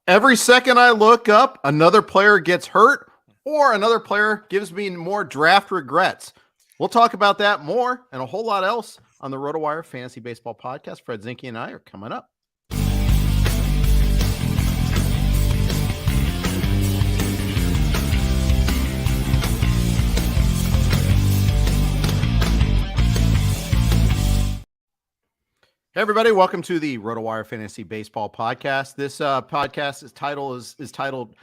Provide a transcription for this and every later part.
Every second I look up, another player gets hurt or another player gives me more draft regrets. We'll talk about that more and a whole lot else on the RotoWire Fantasy Baseball Podcast. Fred Zinkie and I are coming up. Hey everybody, welcome to the RotoWire Fantasy Baseball Podcast. This podcast is titled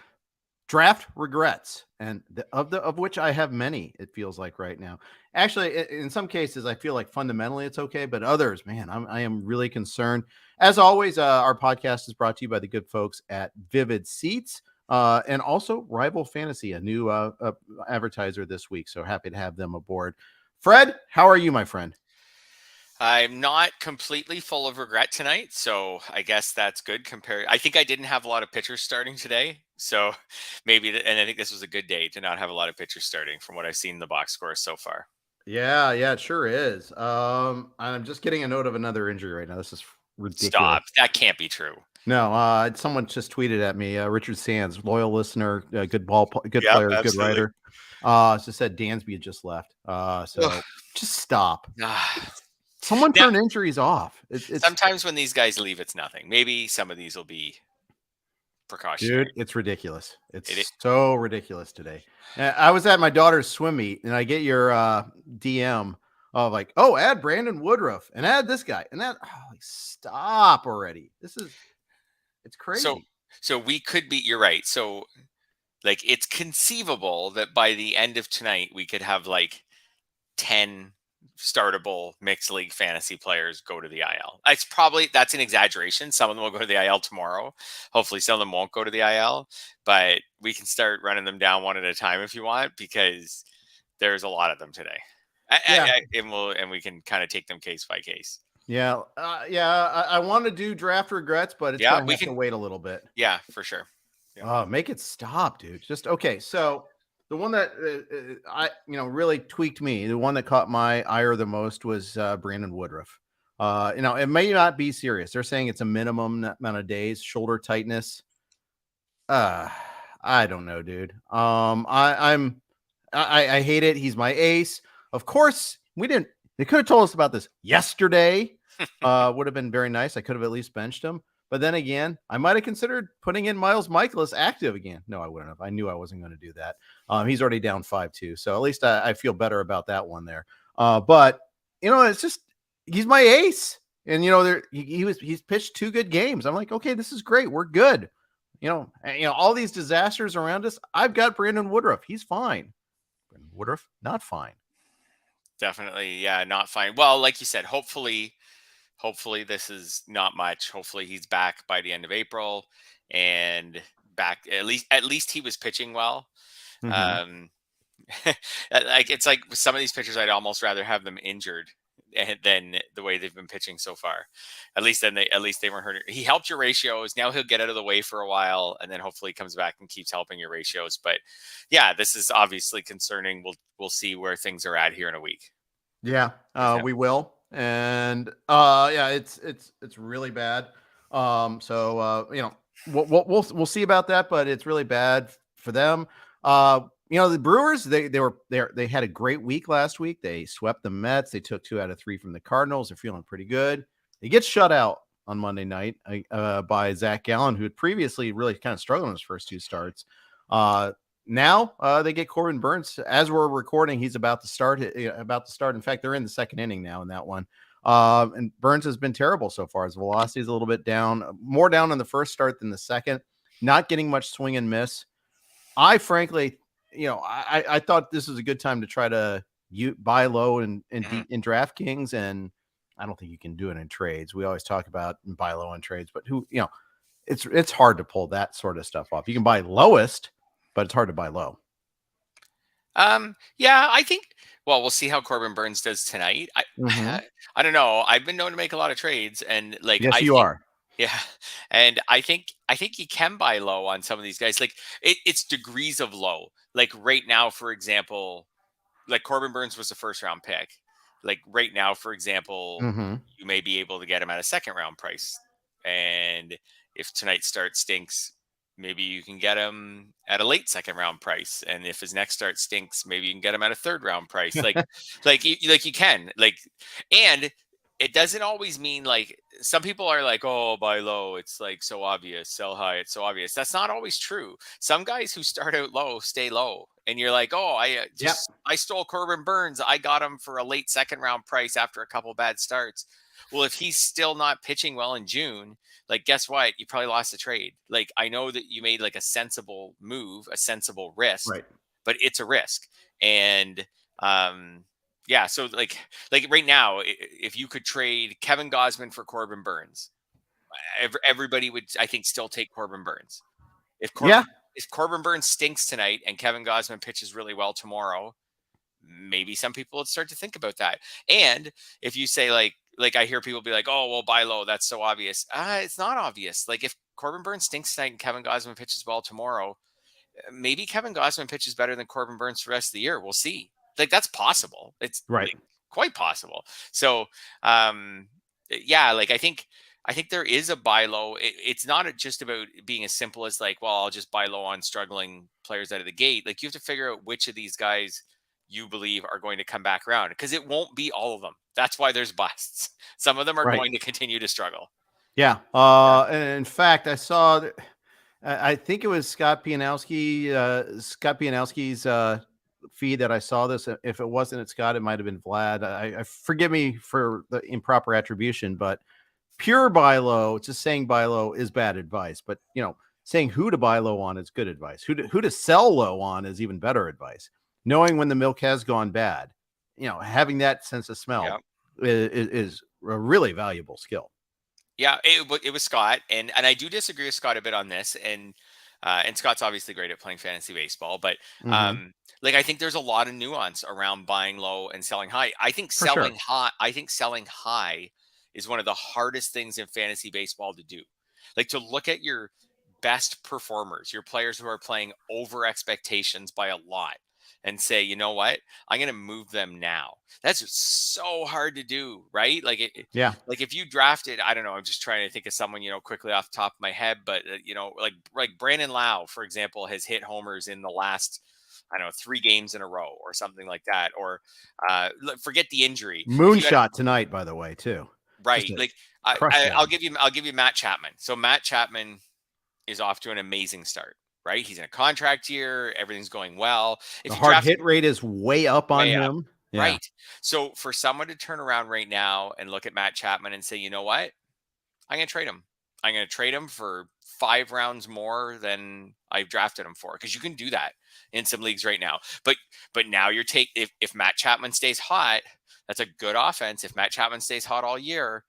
Draft Regrets, and of which I have many, it feels like right now. Actually, in some cases, I feel like fundamentally it's okay, but others, man, I am really concerned. As always, our podcast is brought to you by the good folks at Vivid Seats and also Rival Fantasy, a new advertiser this week. So happy to have them aboard. Fred, how are you, my friend? I'm not completely full of regret tonight, so I guess that's good compared. I think I didn't have a lot of pitchers starting today, so maybe, and I think this was a good day to not have a lot of pitchers starting from what I've seen in the box scores so far. Yeah, it sure is. I'm just getting a note of another injury right now. This is ridiculous. Stop. That can't be true. No, someone just tweeted at me. Richard Sands, loyal listener, good Yep, player, absolutely. good writer. Just said Dansby had just left. So just stop. Someone turn injuries off. Sometimes when these guys leave, it's nothing. Maybe some of these will be precautionary. Dude, it's ridiculous. It's so ridiculous today. I was at my daughter's swim meet, and I get your DM of like, oh, add Brandon Woodruff and add this guy and that. Oh, like, stop already. It's crazy. So we could be. You're right. So like, it's conceivable that by the end of tonight, we could have like 10 startable mixed league fantasy players go to the IL. That's an exaggeration. Some of them will go to the IL tomorrow. Hopefully some of them won't go to the IL, but we can start running them down one at a time if you want, because there's a lot of them today. And we can kind of take them case by case. Yeah. I want to do draft regrets, but it's going to have to wait a little bit. Yeah, for sure. Yeah. Make it stop, dude. Just okay. So the one that really tweaked me, the one that caught my ire the most was Brandon Woodruff. It may not be serious. They're saying it's a minimum amount of days, shoulder tightness. I don't know, dude. I hate it. He's my ace. Of course, they could have told us about this yesterday. Would have been very nice. I could have at least benched him. But then again, I might have considered putting in Miles Michaelis active again. No, I wouldn't have. I knew I wasn't going to do that. He's already down 5-2. So at least I feel better about that one there. But, it's just, he's my ace. And, he's pitched 2 good games. I'm like, okay, this is great. We're good. All these disasters around us. I've got Brandon Woodruff. He's fine. Brandon Woodruff, not fine. Definitely. Yeah, not fine. Well, like you said, hopefully this is not much. Hopefully he's back by the end of April and back. At least he was pitching well. Mm-hmm. It's like with some of these pitchers, I'd almost rather have them injured than the way they've been pitching so far. At least they weren't hurt. He helped your ratios. Now he'll get out of the way for a while, and then hopefully he comes back and keeps helping your ratios. But yeah, this is obviously concerning. We'll see where things are at here in a week. Yeah, we will. And it's really bad. We'll see about that, but it's really bad for them. The Brewers, they had a great week last week. They swept the Mets. They took 2 out of 3 from the Cardinals. They're feeling pretty good. They get shut out on Monday night by Zach Gallen, who had previously really kind of struggled in his first 2 starts. Now they get Corbin Burnes. As we're recording, he's about to start. In fact, they're in the second inning now in that one. And Burnes has been terrible so far. His velocity is a little bit down, more down in the first start than the second. Not getting much swing and miss. I frankly, I thought this was a good time to try to buy low in DraftKings, and I don't think you can do it in trades. We always talk about buy low in trades, but it's hard to pull that sort of stuff off. You can buy lowest, but it's hard to buy low. Yeah, I think. Well, we'll see how Corbin Burnes does tonight. I don't know. I've been known to make a lot of trades, and you are. Yeah, and I think you can buy low on some of these guys. Like it's degrees of low. Like right now, for example, like Corbin Burnes was a first round pick. Like right now, for example, you may be able to get him at a second round price. And if tonight's start stinks, maybe you can get him at a late second round price. And if his next start stinks, maybe you can get him at a third round price. Like you can and it doesn't always mean like some people are like, oh, buy low. It's like so obvious. Sell high. It's so obvious. That's not always true. Some guys who start out low stay low. And you're like, oh, I stole Corbin Burns. I got him for a late second round price after a couple bad starts. Well, if he's still not pitching well in June, like, guess what? You probably lost the trade. Like, I know that you made like a sensible move, a sensible risk, Right. but it's a risk. And, yeah, so like right now, if you could trade Kevin Gausman for Corbin Burns, everybody would, I think, still take Corbin Burns. If Corbin Burns stinks tonight and Kevin Gausman pitches really well tomorrow, maybe some people would start to think about that. And if you say like I hear people be like, oh, well, buy low, that's so obvious. It's not obvious. Like if Corbin Burns stinks tonight and Kevin Gausman pitches well tomorrow, maybe Kevin Gausman pitches better than Corbin Burns for the rest of the year. We'll see. Like that's possible. It's Right. like, quite possible. So yeah, like I think there is a buy low. It's not just about being as simple as like, well, I'll just buy low on struggling players out of the gate. Like you have to figure out which of these guys you believe are going to come back around because it won't be all of them. That's why there's busts. Some of them are going to continue to struggle. Yeah. And in fact, I saw that, I think it was Scott Pianowski's feed that I saw this. If it wasn't Scott, it might have been Vlad. I forgive me for the improper attribution, but pure buy low, just saying buy low is bad advice. But saying who to buy low on is good advice. Who to sell low on is even better advice. Knowing when the milk has gone bad, having that sense of smell is a really valuable skill. Yeah, it was Scott, and I do disagree with Scott a bit on this, and Scott's obviously great at playing fantasy baseball, but like I think there's a lot of nuance around buying low and selling high. I think selling high is one of the hardest things in fantasy baseball to do. Like to look at your best performers, your players who are playing over expectations by a lot, and say, you know what, I'm going to move them now. That's so hard to do, right? Like like if you drafted, I don't know, I'm just trying to think of someone, quickly off the top of my head, but like Brandon Lau, for example, has hit homers in the last, I don't know, 3 games in a row or something like that. Or forget the injury. Moonshot tonight, by the way, too. Right. Like I'll give you Matt Chapman. So Matt Chapman is off to an amazing start. Right, he's in a contract year. Everything's going well. The hard hit rate is way up on him. Yeah. Right. So for someone to turn around right now and look at Matt Chapman and say, you know what, I'm going to trade him. I'm going to trade him for 5 rounds more than I've drafted him for, because you can do that in some leagues right now. But now you're if Matt Chapman stays hot, that's a good offense. If Matt Chapman stays hot all year,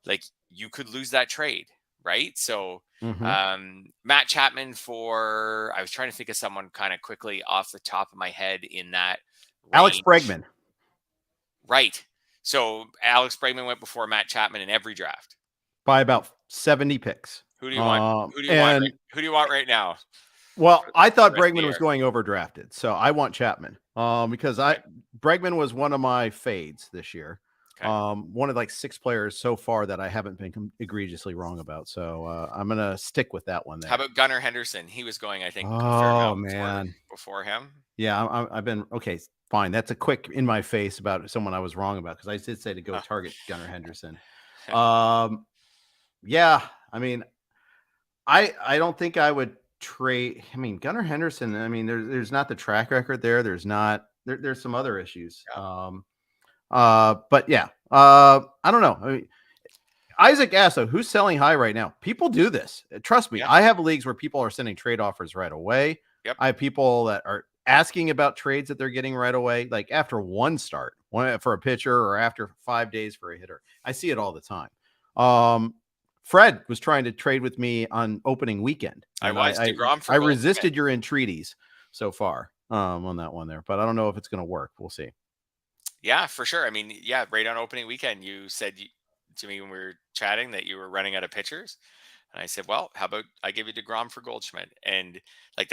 like you could lose that trade. Right. So Matt Chapman I was trying to think of someone kind of quickly off the top of my head in that range. Alex Bregman. Right. So Alex Bregman went before Matt Chapman in every draft by about 70 picks. Who do you want? Who do you want right now? Well, I thought Bregman was going overdrafted, so I want Chapman because Bregman was one of my fades this year. Okay. One of like 6 players so far that I haven't been egregiously wrong about. So I'm going to stick with that one there. How about Gunnar Henderson? He was going, I think, before him. Yeah, I've been okay. Fine. That's a quick in my face about someone I was wrong about, because I did say to go target Gunnar Henderson. Yeah, I mean, I don't think I would trade. I mean, Gunnar Henderson, I mean, there's not the track record there. There's some other issues. Yeah. But yeah, I don't know. I mean, Isaac Asso, who's selling high right now? People do this. Trust me. Yeah. I have leagues where people are sending trade offers right away. Yep. I have people that are asking about trades that they're getting right away, like after one start, one for a pitcher, or after 5 days for a hitter. I see it all the time. Fred was trying to trade with me on opening weekend. I resisted your entreaties so far on that one there, but I don't know if it's going to work. We'll see. Yeah, for sure. I mean, yeah, right on opening weekend, you said to me when we were chatting that you were running out of pitchers. And I said, well, how about I give you DeGrom for Goldschmidt? And like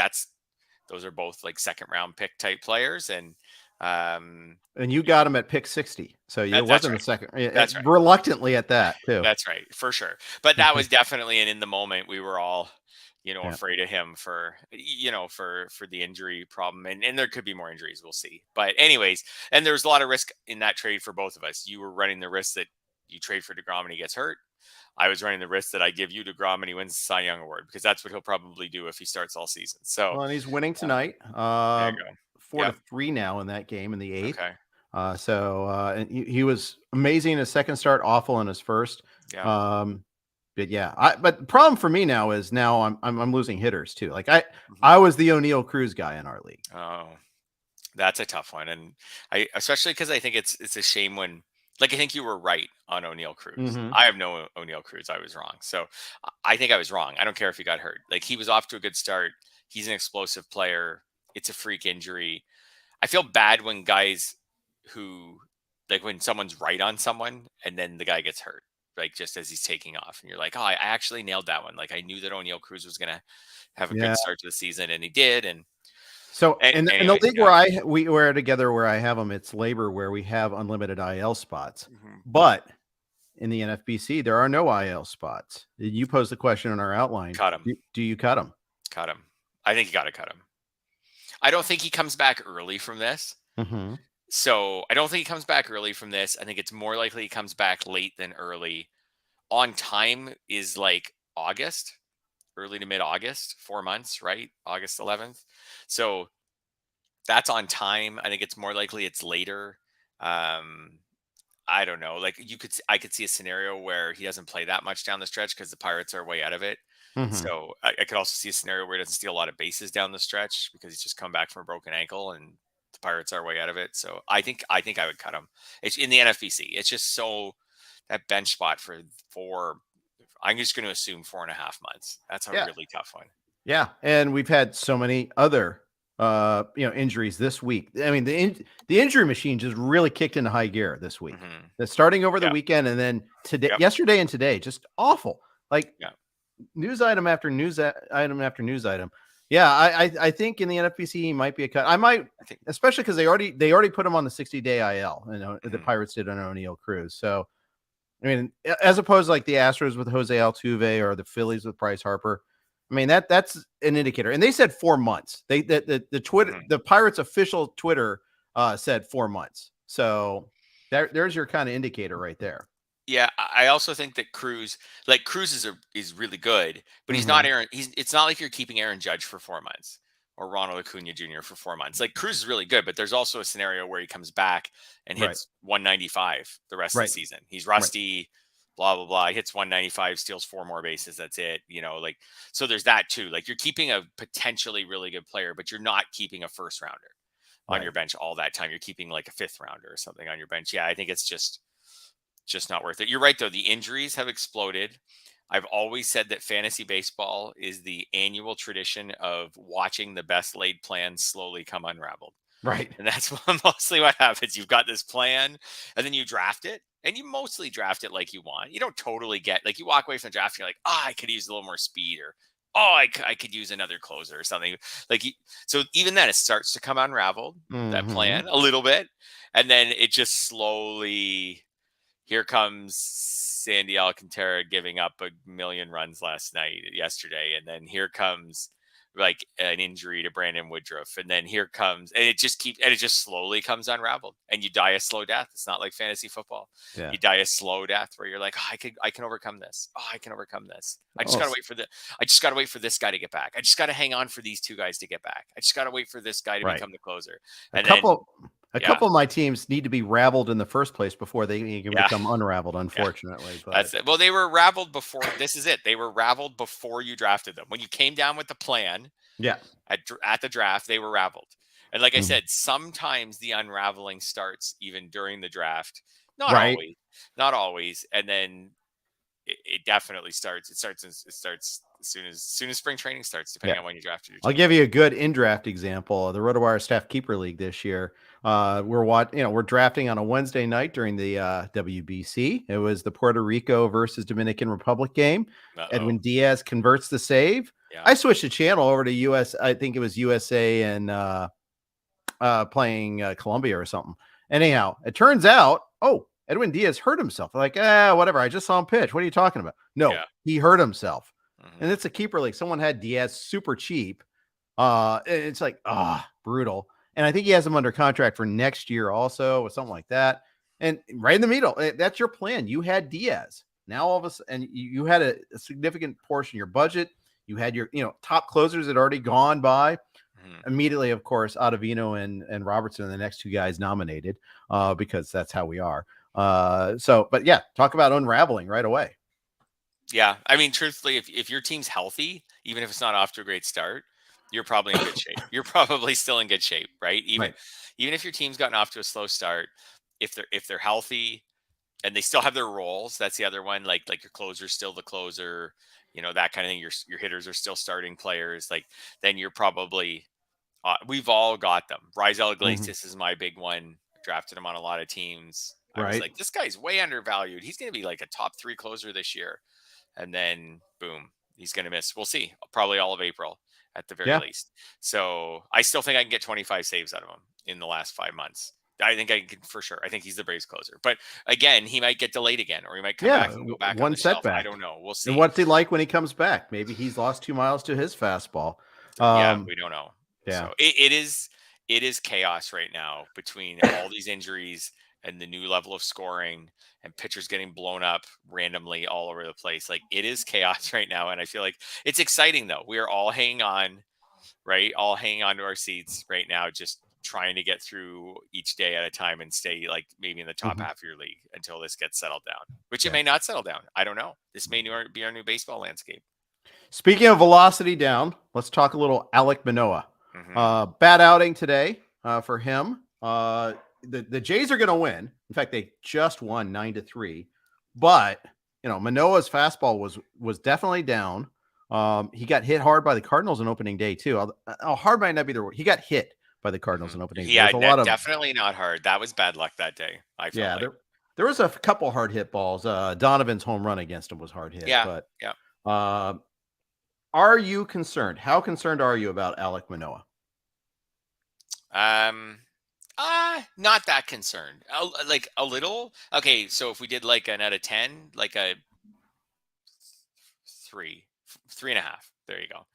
those are both like second round pick type players. And And you got him at pick 60. So it wasn't right. the second. That's right. Reluctantly at that, too. That's right, for sure. But that was definitely, and in the moment, we were all, Yeah. afraid of him for, for the injury problem. And there could be more injuries. We'll see. But anyways, and there's a lot of risk in that trade for both of us. You were running the risk that you trade for DeGrom and he gets hurt. I was running the risk that I give you DeGrom and he wins the Cy Young Award, because that's what he'll probably do if he starts all season. So, Well, and he's winning tonight. there you go. 4-3 now in that game in the 8th. Okay. And he was amazing in his second start, awful in his first. Yeah. But yeah, but the problem for me now is I'm losing hitters too. Like I was the Oneil Cruz guy in our league. Oh, that's a tough one. And especially because I think it's a shame when, like, I think you were right on Oneil Cruz. Mhm. I have no Oneil Cruz. I was wrong. So I think I was wrong. I don't care if he got hurt. Like, he was off to a good start. He's an explosive player. It's a freak injury. I feel bad when guys who, like, when someone's right on someone and then the guy gets hurt, like, just as he's taking off, and you're like, oh, I actually nailed that one. Like, I knew that Oneil Cruz was going to have a good start to the season, and he did. And so in the league where we were together, where I have them, it's labor, where we have unlimited IL spots. Mm-hmm. But in the NFBC, there are no IL spots. You posed the question in our outline. Cut him. Do you cut him? Cut him. I think you got to cut him. I don't think he comes back early from this. Mm-hmm. So I don't think he comes back early from this. I think it's more likely he comes back late than early. On time is like August, early to mid-August, 4 months, right? August 11th. So that's on time. I think it's more likely it's later. I don't know. Like, I could see a scenario where he doesn't play that much down the stretch because the Pirates are way out of it. Mm-hmm. So I could also see a scenario where he doesn't steal a lot of bases down the stretch because he's just come back from a broken ankle and the Pirates are way out of it. So I think I would cut him. It's in the NFBC. It's just so that bench spot for I'm just going to assume 4.5 months. That's a really tough one. Yeah. And we've had so many other, injuries this week. I mean, the injury machine just really kicked into high gear this week. Mm-hmm. Starting over the weekend, and then yesterday and today, just awful. Like news item after news item after news item. Yeah, I think in the NFBC he might be a cut. I think, especially because they already put him on the 60-day IL. The Pirates did on Oneil Cruz. So, I mean, as opposed to like the Astros with Jose Altuve or the Phillies with Bryce Harper. I mean, that's an indicator. And they said 4 months. The Twitter, the Pirates official Twitter said 4 months. So there's your kind of indicator right there. Yeah, I also think that Cruz is really good, but he's not Aaron. It's not like you're keeping Aaron Judge for 4 months or Ronald Acuna Jr. for 4 months. Like, Cruz is really good, but there's also a scenario where he comes back and hits 195 the rest of the season. He's rusty, blah, blah, blah. He hits 195, steals 4 more bases. That's it. So there's that too. Like, you're keeping a potentially really good player, but you're not keeping a first rounder on your bench all that time. You're keeping like a 5th rounder or something on your bench. Yeah, I think it's just not worth it. You're right, though. The injuries have exploded. I've always said that fantasy baseball is the annual tradition of watching the best laid plans slowly come unraveled. Right. And that's mostly what happens. You've got this plan, and then you draft it, and you mostly draft it like you want. You don't totally get, like, you walk away from the draft, and you're like, I could use a little more speed, or, I could use another closer or something. So even then, it starts to come unraveled, that plan, a little bit, and then it just slowly... Here comes Sandy Alcantara giving up 1 million runs yesterday. And then here comes like an injury to Brandon Woodruff. And then here comes, and it just slowly comes unraveled, and you die a slow death. It's not like fantasy football. Yeah. You die a slow death where you're like, I can overcome this. I can overcome this. I just got to wait for this guy to get back. I just got to hang on for these 2 guys to get back. I just got to wait for this guy to become the closer. A couple of my teams need to be raveled in the first place before they can become unraveled, unfortunately. But that's it. Well, they were raveled before. This is it. They were raveled before you drafted them. When you came down with the plan, at the draft, they were raveled. And like I said, sometimes the unraveling starts even during the draft. Not always. And then it definitely starts. It starts as soon as spring training starts, depending on when you drafted your team. I'll give you a good in-draft example. The RotoWire Staff Keeper League this year. We're drafting on a Wednesday night during the WBC. It was the Puerto Rico versus Dominican Republic game. Edwin Diaz converts the save. I switched the channel over to US. I think it was USA and playing Columbia or something. Anyhow, it turns out, Edwin Diaz hurt himself. Like, whatever. I just saw him pitch. What are you talking about? No, he hurt himself. And it's a keeper league. Someone had Diaz super cheap. It's like, brutal. And I think he has him under contract for next year also, or something like that. And right in the middle, that's your plan. You had Diaz. Now all of a sudden, and you had a significant portion of your budget. You had your, top closers had already gone by. Immediately, of course, Ottavino and Robertson are the next two guys nominated, because that's how we are. But yeah, talk about unraveling right away. Yeah. I mean, truthfully, if your team's healthy, even if it's not off to a great start, you're probably in good shape. You're probably still in good shape, right? Even if your team's gotten off to a slow start, if they're healthy and they still have their roles, that's the other one. Like your closer's still the closer, that kind of thing. Your hitters are still starting players. Like then you're probably, we've all got them. Raisel Iglesias is my big one. Drafted him on a lot of teams. I was like, this guy's way undervalued. He's going to be like a top 3 closer this year. And then boom, he's going to miss. We'll see. Probably all of April at the very least. So I still think I can get 25 saves out of him in the last 5 months. I think I can for sure. I think he's the Braves closer. But again, he might get delayed again, or he might come back and go back one on the setback. shelf. I don't know. We'll see. And what's he like when he comes back? Maybe he's lost 2 miles to his fastball. We don't know. Yeah. So it is chaos right now between all these injuries and the new level of scoring and pitchers getting blown up randomly all over the place. Like it is chaos right now. And I feel like it's exciting though. We are all hanging on, right? All hanging on to our seats right now, just trying to get through each day at a time and stay like maybe in the top half of your league until this gets settled down, which it may not settle down. I don't know. This may be our new baseball landscape. Speaking of velocity down, let's talk a little Alek Manoah. Bad outing today for him. The Jays are going to win. In fact, they just won 9-3. But Manoah's fastball was definitely down. He got hit hard by the Cardinals on opening day too. Hard might not be the word. He got hit by the Cardinals on opening day. Yeah, definitely not hard. That was bad luck that day. I feel like. There was a couple hard hit balls. Donovan's home run against him was hard hit. But are you concerned? How concerned are you about Alek Manoah? Not that concerned. Like a little. Okay, so if we did like an out of 10, like a 3.5. There you go.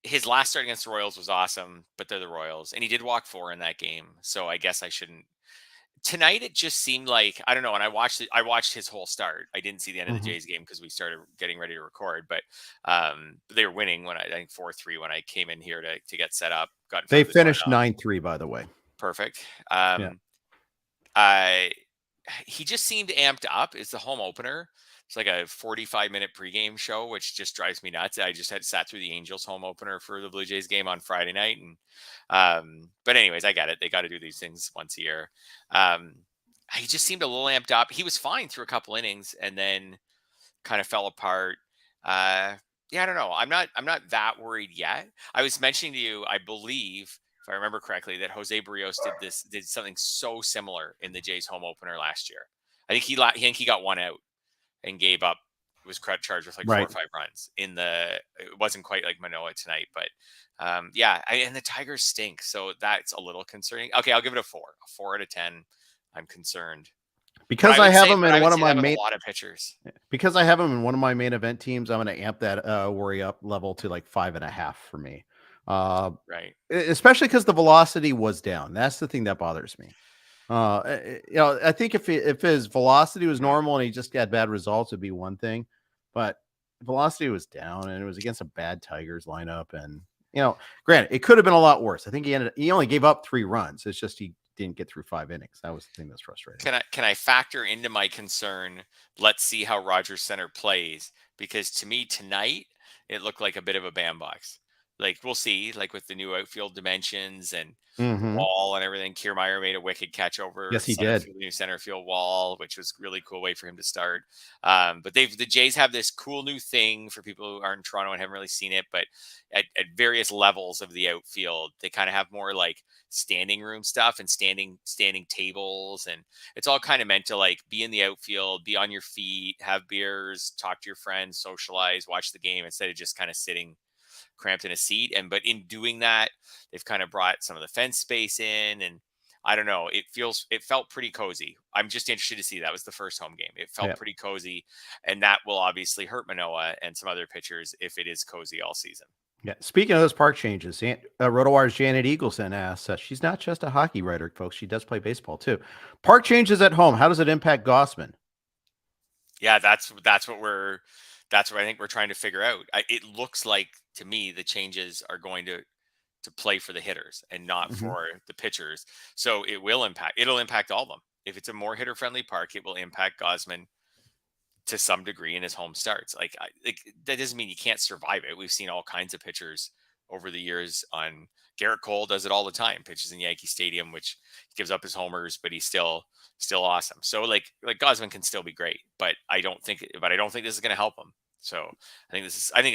His last start against the Royals was awesome, but they're the Royals, and he did walk 4 in that game. So I guess I shouldn't. Tonight it just seemed like, I don't know. And I watched his whole start. I didn't see the end of the Jays game because we started getting ready to record, but they were winning when I think 4-3 when I came in here to get set up. They finished 9-3, by the way. Perfect. He just seemed amped up. It's the home opener. It's like a 45-minute pregame show, which just drives me nuts. I just had sat through the Angels home opener for the Blue Jays game on Friday night. And but anyways, I get it. They got to do these things once a year. He just seemed a little amped up. He was fine through a couple innings and then kind of fell apart. I don't know. I'm not that worried yet. I was mentioning to you, I believe, if I remember correctly, that Jose Barrios did something so similar in the Jays home opener last year. I think he got 1 out and gave up. Was charged with like 4 or 5 runs it wasn't quite like Manoah tonight, but and the Tigers stink. So that's a little concerning. Okay. I'll give it a 4 out of 10. I'm concerned because I have him in one of my main, a lot of pitchers. Because I have him in one of my main event teams. I'm going to amp that worry up level to like 5.5 for me. Right. Especially because the velocity was down. That's the thing that bothers me. I think if his velocity was normal and he just got bad results, it'd be one thing, but velocity was down and it was against a bad Tigers lineup. And, granted, it could have been a lot worse. I think he only gave up 3 runs. It's just, he didn't get through 5 innings. That was the thing that's frustrating. Can I factor into my concern? Let's see how Rogers Center plays, because to me tonight, it looked like a bit of a bandbox. Like we'll see, like with the new outfield dimensions and wall and everything. Kiermaier made a wicked catch over. Yes, he did. The new center field wall, which was really cool way for him to start. But the Jays have this cool new thing for people who aren't in Toronto and haven't really seen it. But at various levels of the outfield, they kind of have more like standing room stuff and standing tables, and it's all kind of meant to like be in the outfield, be on your feet, have beers, talk to your friends, socialize, watch the game instead of just kind of sitting cramped in a seat. But in doing that, they've kind of brought some of the fence space in, and I don't know. It felt pretty cozy. I'm just interested to see. That was the first home game. It felt Yeah. pretty cozy, and that will obviously hurt Manoah and some other pitchers if it is cozy all season. Yeah. Speaking of those park changes, RotoWire's Janet Eagleson asks, she's not just a hockey writer, folks. She does play baseball too. Park changes at home. How does it impact Gossman? Yeah, that's what I think we're trying to figure out. It looks like to me the changes are going to play for the hitters and not for the pitchers. So it'll impact all of them. If it's a more hitter friendly park, it will impact Gossman to some degree in his home starts. Like that doesn't mean you can't survive it. We've seen all kinds of pitchers over the years. On Garrett Cole does it all the time. Pitches in Yankee Stadium, which gives up his homers, but he's still awesome. So like Gossman can still be great, but I don't think this is going to help him. So I think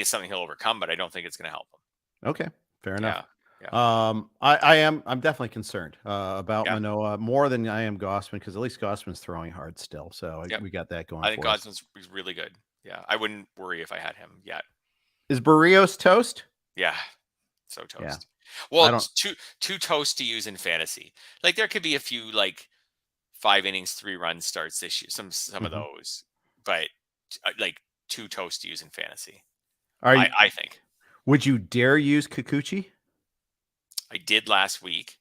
it's something he'll overcome, but I don't think it's going to help him. Okay, fair enough. Yeah. I'm definitely concerned about Yeah. Manoah more than I am Gossman, because at least Gossman's throwing hard still. So Yep. we got that going. I think for us. Gossman's really good. Yeah, I wouldn't worry if I had him yet. Is Barrios toast? Yeah, so toast. Yeah. Well, it's too toast to use in fantasy. Like there could be a few like 5 innings, 3-run starts this year. Some of those, but like too toast to use in fantasy. I think. Would you dare use Kikuchi? I did last week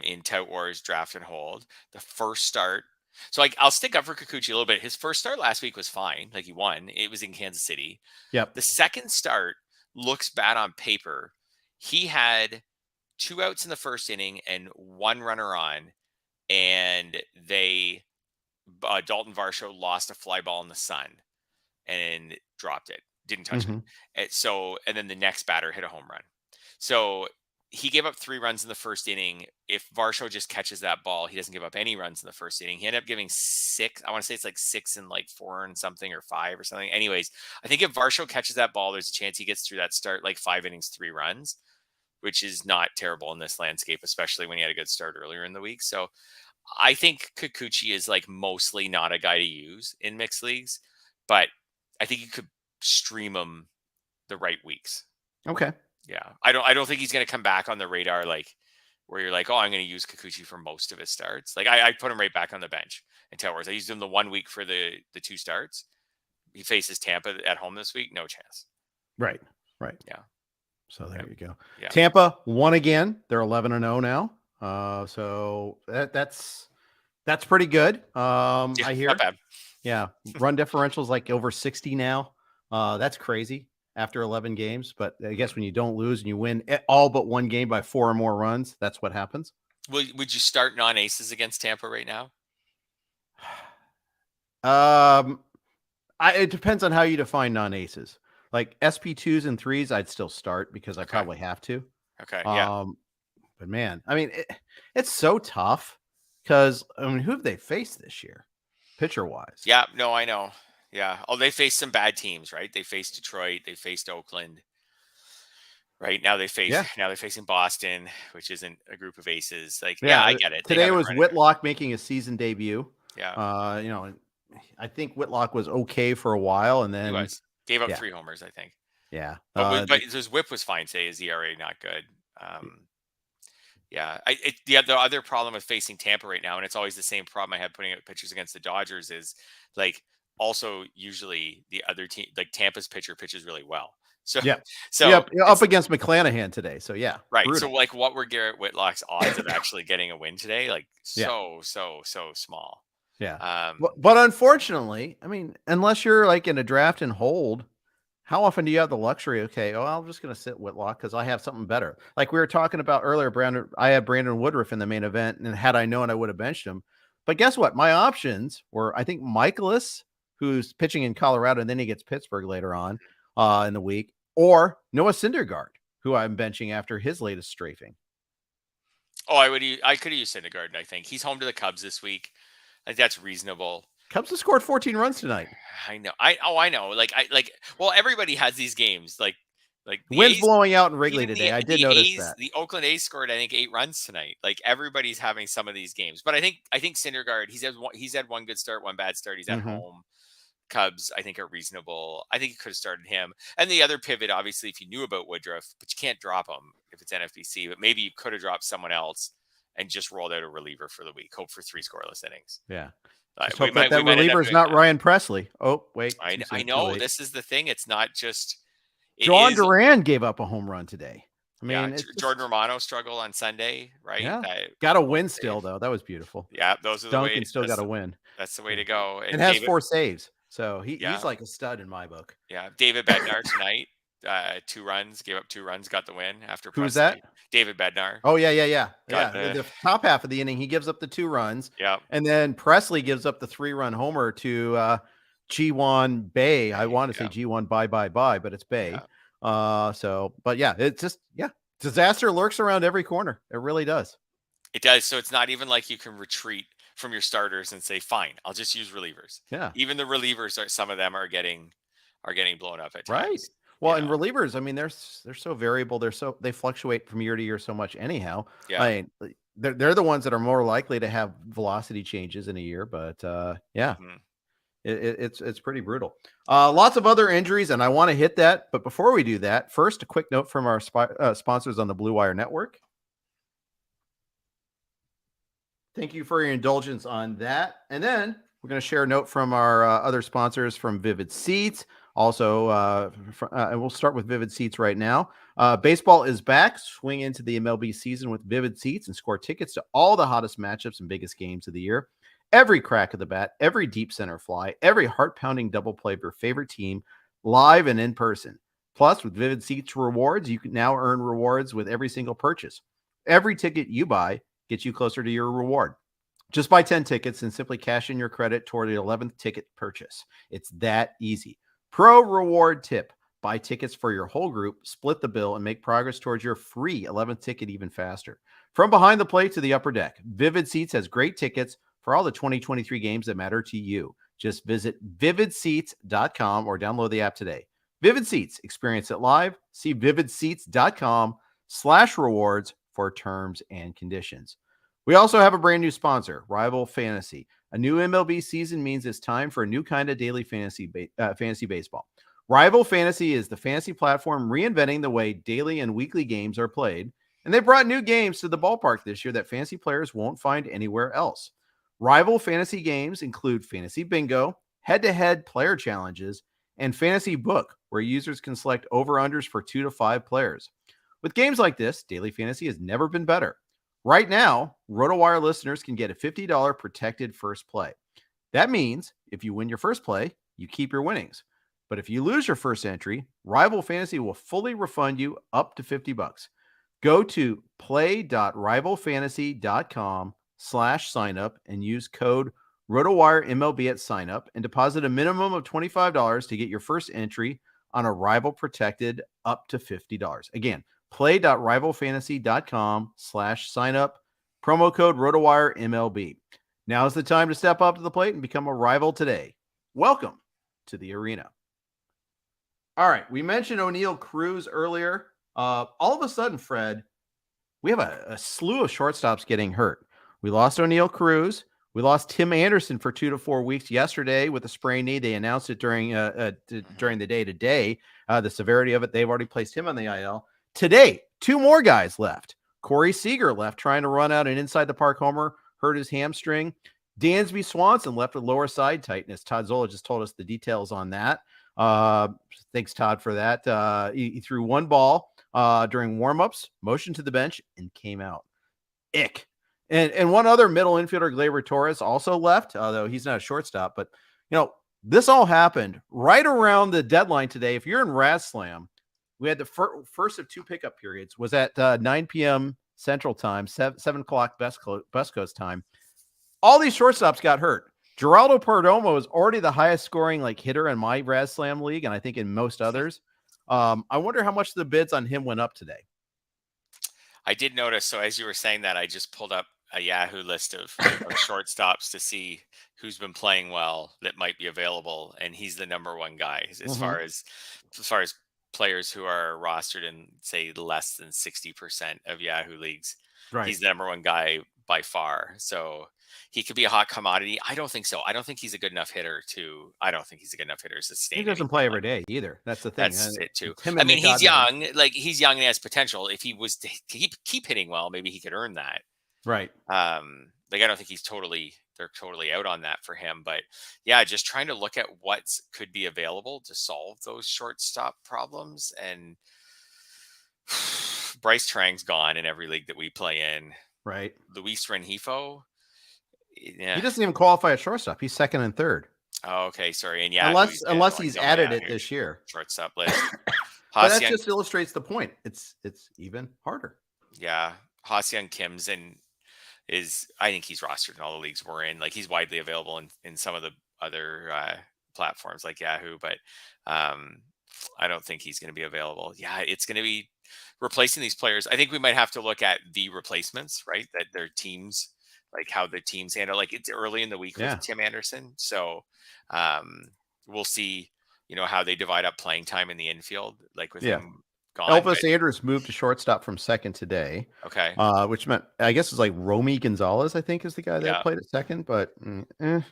in Tout Wars Draft and Hold. The first start. So I'll stick up for Kikuchi a little bit. His first start last week was fine. Like he won. It was in Kansas City. Yep. The second start looks bad on paper. He had 2 outs in the first inning and 1 runner on, and Dalton Varsho lost a fly ball in the sun and dropped it. Didn't touch it. And then the next batter hit a home run. So he gave up 3 runs in the first inning. If Varsho just catches that ball, he doesn't give up any runs in the first inning. He ended up giving 6. I want to say it's like 6 and like 4 and something, or 5 or something. Anyways, I think if Varsho catches that ball, there's a chance he gets through that start like 5 innings, 3 runs, which is not terrible in this landscape, especially when he had a good start earlier in the week. So I think Kikuchi is like mostly not a guy to use in mixed leagues, but I think you could stream him the right weeks. Okay. Yeah. I don't think he's going to come back on the radar like where you're like, oh, I'm going to use Kikuchi for most of his starts. Like I put him right back on the bench in Tout Wars. I used him the 1 week for the 2 starts. He faces Tampa at home this week. No chance. Right. Yeah. So there you go. Yeah. Tampa won again. They're 11-0 now. So that's pretty good. I hear. Not bad. Yeah. Run differentials like over 60 now. That's crazy after 11 games. But I guess when you don't lose and you win all but 1 game by 4 or more runs, that's what happens. Would you start non-aces against Tampa right now? It depends on how you define non-aces. Like SP2s and 3s, I'd still start because I probably have to. Okay. Yeah. But man, I mean, it's so tough because who have they faced this year, pitcher wise? Yeah. No, I know. Yeah. Oh, they faced some bad teams, right? They faced Detroit. They faced Oakland. Right now they're facing Boston, which isn't a group of aces. Like, yeah I get it. Today was Whitlock making a season debut. Yeah. I think Whitlock was okay for a while, and then gave up 3 homers, I think. Yeah. But his whip was fine today. His ERA not good. Yeah. The other problem with facing Tampa right now, and it's always the same problem I had putting out pitchers against the Dodgers, is like also usually the other team, like Tampa's pitcher pitches really well. So up against McClanahan today. So yeah, right. brutal. So like, what were Garrett Whitlock's odds of actually getting a win today? Like so small. Yeah. But unfortunately, I mean, unless you're like in a draft and hold, how often do you have the luxury? Okay, I'm just going to sit Whitlock because I have something better. Like we were talking about earlier, Brandon. I had Brandon Woodruff in the main event, and had I known, I would have benched him. But guess what? My options were, I think, Michaelis, who's pitching in Colorado, and then he gets Pittsburgh later on in the week, or Noah Syndergaard, who I'm benching after his latest strafing. Oh, I could have used Syndergaard. I think he's home to the Cubs this week. I think that's reasonable. Cubs have scored 14 runs tonight. I know. I know. Well, everybody has these games. Like the wind's A's, blowing out in Wrigley today. I did notice that. The Oakland A's scored, I think, 8 runs tonight. Like everybody's having some of these games. But I think Syndergaard, he's had one good start, 1 bad start. He's at home. Cubs, I think, are reasonable. I think you could have started him. And the other pivot, obviously, if you knew about Woodruff, but you can't drop him if it's NFBC, but maybe you could have dropped someone else and just rolled out a reliever for the week. Hope for 3 scoreless innings. Yeah. Just We hope that might end up reliever is doing not that. Ryan Presley. Oh, wait. I know. This is the thing. It's not just. John Duran gave up a home run today. I mean, Jordan Romano struggled on Sunday, right? Yeah. Got a win still, though. That was beautiful. Yeah, those are the way. Duncan still got a win. That's the way to go. And has 4 saves. So he's like a stud in my book. Yeah. David Bednar tonight, 2 runs, gave up 2 runs, got the win after. Who's that? David Bednar. Oh, yeah. The top half of the inning, he gives up the 2 runs. Yeah. And then Presley gives up the 3-run homer to G1 Bay. I want to say G1 bye, but it's Bay. Yeah. But yeah, it's just, disaster lurks around every corner. It really does. It does. So it's not even like you can retreat from your starters and say, fine, I'll just use relievers. Yeah. Even the relievers, some of them are getting blown up at times. Right. Well, and relievers, I mean, they're so variable. They fluctuate from year to year so much anyhow. Yeah. I mean, they're the ones that are more likely to have velocity changes in a year, but Mm-hmm. It's pretty brutal. Lots of other injuries, and I want to hit that. But before we do that, first, a quick note from our sponsors on the Blue Wire Network. Thank you for your indulgence on that. And then we're going to share a note from our other sponsors from Vivid Seats. Also, and we'll start with Vivid Seats right now. Baseball is back. Swing into the MLB season with Vivid Seats and score tickets to all the hottest matchups and biggest games of the year. Every crack of the bat, every deep center fly, every heart-pounding double play of your favorite team, live and in person. Plus, with Vivid Seats rewards, you can now earn rewards with every single purchase. Every ticket you buy gets you closer to your reward. Just buy 10 tickets and simply cash in your credit toward the 11th ticket purchase. It's that easy. Pro reward tip. Buy tickets for your whole group, split the bill, and make progress towards your free 11th ticket even faster. From behind the plate to the upper deck, Vivid Seats has great tickets for all the 2023 games that matter to you. Just visit vividseats.com or download the app today. Vivid Seats. Experience it live. See vividseats.com/rewards for terms and conditions. We also have a brand new sponsor, Rival Fantasy. A new MLB season means it's time for a new kind of daily fantasy baseball. Rival Fantasy is the fantasy platform reinventing the way daily and weekly games are played, and they brought new games to the ballpark this year that fantasy players won't find anywhere else. Rival Fantasy games include Fantasy Bingo, head-to-head player challenges, and Fantasy Book, where users can select over-unders for 2 to 5 players. With games like this, daily fantasy has never been better. Right now, RotoWire listeners can get a $50 protected first play. That means if you win your first play, you keep your winnings. But if you lose your first entry, Rival Fantasy will fully refund you up to $50. Go to play.rivalfantasy.com/signup and use code RotoWireMLB at signup and deposit a minimum of $25 to get your first entry on a Rival protected up to $50. Again, play.rivalfantasy.com/signup, promo code RotoWireMLB. Now is the time to step up to the plate and become a Rival today. Welcome to the arena. All right, we mentioned Oneil Cruz earlier. All of a sudden, Fred, we have a slew of shortstops getting hurt. We lost Oneil Cruz. We lost Tim Anderson for 2 to 4 weeks yesterday with a sprained knee. They announced it during the day today. The severity of it, they've already placed him on the IL. Today, 2 more guys left. Corey Seager left trying to run out an inside the park homer, hurt his hamstring. Dansby Swanson left with lower side tightness. Todd Zola just told us the details on that. Thanks, Todd, for that. He threw 1 ball during warmups, motioned to the bench, and came out. Ick. And one other middle infielder, Gleyber Torres, also left, although he's not a shortstop. But, this all happened right around the deadline today. If you're in RazSlam, we had the first of 2 pickup periods, was at 9 p.m. Central Time, 7 o'clock West Coast time. All these shortstops got hurt. Geraldo Perdomo is already the highest scoring hitter in my RazSlam league, and I think in most others. I wonder how much the bids on him went up today. I did notice. So as you were saying that, I just pulled up a Yahoo list of shortstops to see who's been playing well that might be available, and he's the number 1 guy as far as players who are rostered in, say, less than 60% of Yahoo leagues. Right. He's the number 1 guy by far. So he could be a hot commodity. I don't think so. I don't think he's a good enough hitter to sustain He doesn't anything play like every day either. That's the thing. that's it too. It's him I and mean, Nick he's Otto. young. Like he's young and has potential. If he was to keep hitting well, maybe he could earn that. Right. Like I don't think they're totally out on that for him. But yeah, just trying to look at what could be available to solve those shortstop problems. And Bryce Trang's gone in every league that we play in. Right. Luis Rengifo. Yeah. He doesn't even qualify at shortstop. He's second and third. Oh, okay. Sorry. And yeah, unless he's added it this year. Shortstop list. But that just illustrates the point. It's even harder. Yeah. Ha-Seong Kim's I think he's rostered in all the leagues we're in. Like he's widely available in some of the other platforms like Yahoo, but I don't think he's going to be available. Yeah, it's going to be replacing these players. I think we might have to look at the replacements, right? That their teams, like how the teams handle. Like it's early in the week with Tim Anderson, so we'll see. How they divide up playing time in the infield, like with him gone. Elvis Andrus moved to shortstop from second today. Okay. Which meant, I guess it's like Romy Gonzalez, I think is the guy that played at second, but I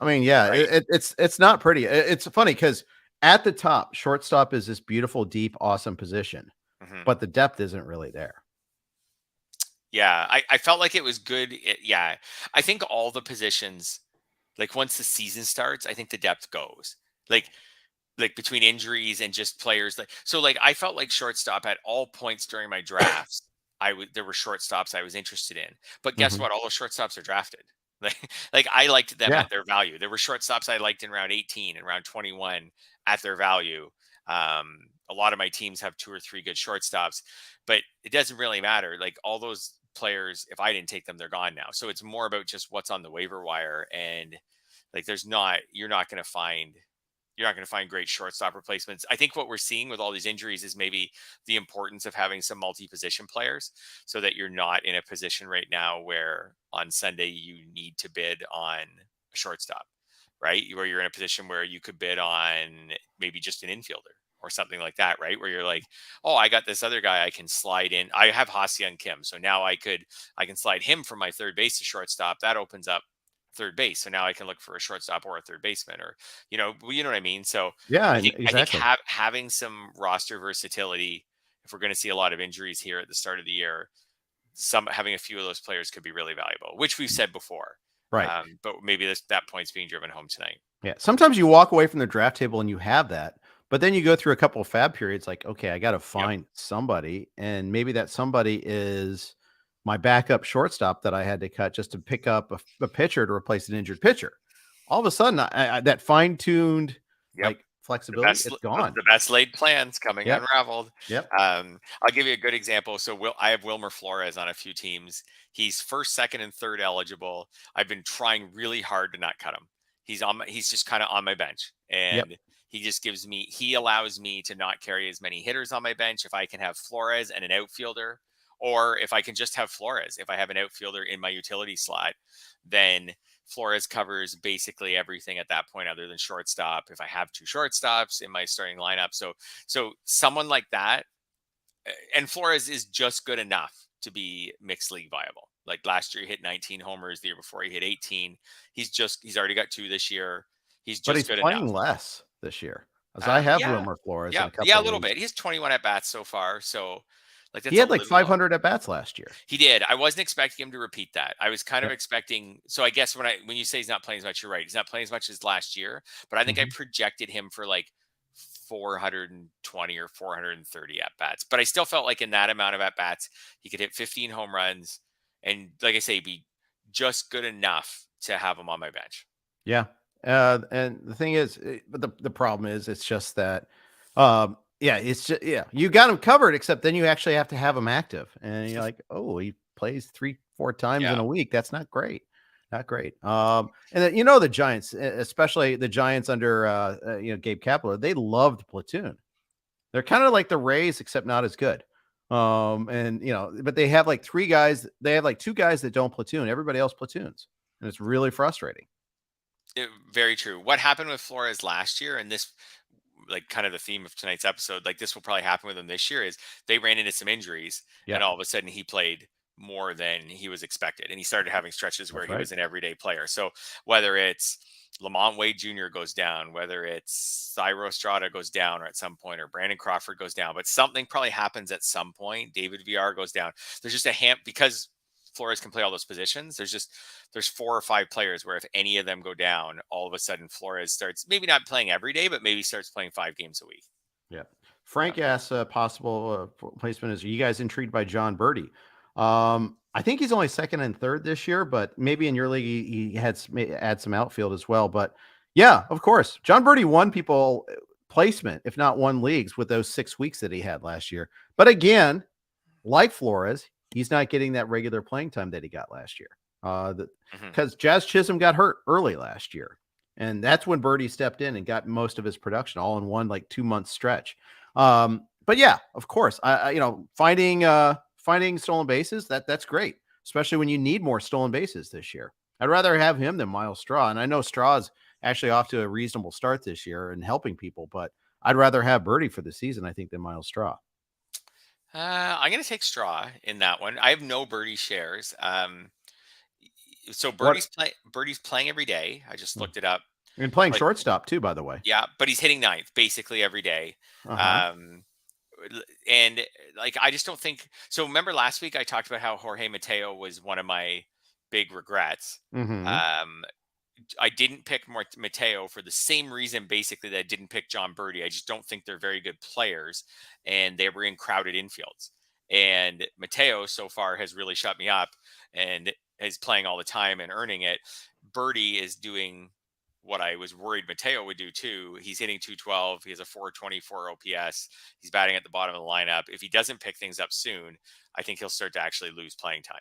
mean, right. It's not pretty. It's funny because at the top, shortstop is this beautiful, deep, awesome position, but the depth isn't really there. Yeah. I felt like it was good. I think all the positions, like once the season starts, I think the depth goes. Like between injuries and just players I felt like shortstop at all points during my drafts. There were shortstops I was interested in, but guess what? All those shortstops are drafted. Like I liked them at their value. There were shortstops I liked in round 18 and round 21 at their value. A lot of my teams have 2 or 3 good shortstops, but it doesn't really matter. Like all those players, if I didn't take them, they're gone now. So it's more about just what's on the waiver wire. And like, you're not going to find great shortstop replacements. I think what we're seeing with all these injuries is maybe the importance of having some multi-position players so that you're not in a position right now where on Sunday you need to bid on a shortstop, right? Where you're in a position where you could bid on maybe just an infielder or something like that, right? Where you're like, oh, I got this other guy I can slide in. I have Ha-Seong Kim. So now I can slide him from my third base to shortstop. That opens up third base. So now I can look for a shortstop or a third baseman, or you know what I mean. So I think having some roster versatility, if we're going to see a lot of injuries here at the start of the year, having a few of those players could be really valuable, which we've said before. Right. But maybe that point's being driven home tonight. Yeah. Sometimes you walk away from the draft table and you have that, but then you go through a couple of FAAB periods like, okay, I got to find somebody, and maybe that somebody is my backup shortstop that I had to cut just to pick up a pitcher to replace an injured pitcher. All of a sudden, that fine-tuned like flexibility, it's gone. The best laid plans coming unraveled. Yep. I'll give you a good example. So I have Wilmer Flores on a few teams. He's first, second, and third eligible. I've been trying really hard to not cut him. He's just kind of on my bench, and he allows me to not carry as many hitters on my bench if I can have Flores and an outfielder. Or if I can just have Flores, if I have an outfielder in my utility slot, then Flores covers basically everything at that point other than shortstop. If I have 2 shortstops in my starting lineup. So someone like that, and Flores is just good enough to be mixed league viable. Like last year, he hit 19 homers. The year before, he hit 18. He's already got 2 this year. He's good enough. Playing less this year. As I have Wilmer Flores. A little bit. He has 21 at bats so far. So. He had like 500 at bats last year. He did. I wasn't expecting him to repeat that. I was kind of expecting. So I guess when you say he's not playing as much, you're right. He's not playing as much as last year. But I think I projected him for like 420 or 430 at bats. But I still felt like in that amount of at bats, he could hit 15 home runs, and like I say, be just good enough to have him on my bench. Yeah. And the thing is, but the problem is, it's just that. It's just, you got him covered, except then you actually have to have him active. And you're like, oh, he plays 3-4 times in a week. That's not great. Not great. And then, the Giants, especially the Giants under, Gabe Kapler, they loved platoon. They're kind of like the Rays, except not as good. But they have like 3 guys. They have like 2 guys that don't platoon. Everybody else platoons. And it's really frustrating. Very true. What happened with Flores last year, and this, like kind of the theme of tonight's episode, like this will probably happen with him this year, is they ran into some injuries and all of a sudden he played more than he was expected. And he started having stretches where That's he right. was an everyday player. So whether it's Lamont Wade Jr. goes down, whether it's Thairo Estrada goes down or at some point, or Brandon Crawford goes down, but something probably happens at some point. David VR goes down. There's just because Flores can play all those positions. There's 4 or 5 players where if any of them go down, all of a sudden Flores starts maybe not playing every day, but maybe starts playing 5 games a week. Yeah. Frank asks possible placement. Are you guys intrigued by John Birdie? I think he's only second and third this year, but maybe in your league he may add some outfield as well. But yeah, of course, John Birdie won people placement, if not won leagues, with those 6 weeks that he had last year. But again, like Flores, he's not getting that regular playing time that he got last year. Because Jazz Chisholm got hurt early last year. And that's when Birdie stepped in and got most of his production all in one 2-month stretch. But yeah, of course, finding stolen bases, that's great, especially when you need more stolen bases this year. I'd rather have him than Miles Straw. And I know Straw's actually off to a reasonable start this year and helping people, but I'd rather have Birdie for the season, I think, than Miles Straw. I'm going to take Straw in that one. I have no Birdie shares. So What? Birdie's playing every day. I just looked it up. And playing shortstop too, by the way. Yeah, but he's hitting 9th basically every day. And I just don't think so. Remember last week I talked about how Jorge Mateo was one of my big regrets. I didn't pick Mateo for the same reason, basically, that I didn't pick John Birdie. I just don't think they're very good players, and they were in crowded infields. And Mateo so far has really shut me up and is playing all the time and earning it. Birdie is doing what I was worried Mateo would do too. He's hitting 212. He has a 424 OPS. He's batting at the bottom of the lineup. If he doesn't pick things up soon, I think he'll start to actually lose playing time.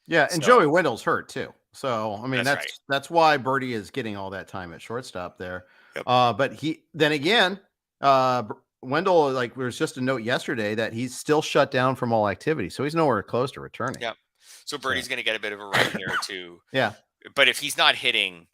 Yeah, and Joey Wendell's hurt too. So I mean, that's right. why Birdie is getting all that time at shortstop there. Yep. But Wendell, there's just a note yesterday that he's still shut down from all activity, so he's nowhere close to returning. Yeah. So Birdie's going to get a bit of a run here too. Yeah. But if he's not hitting,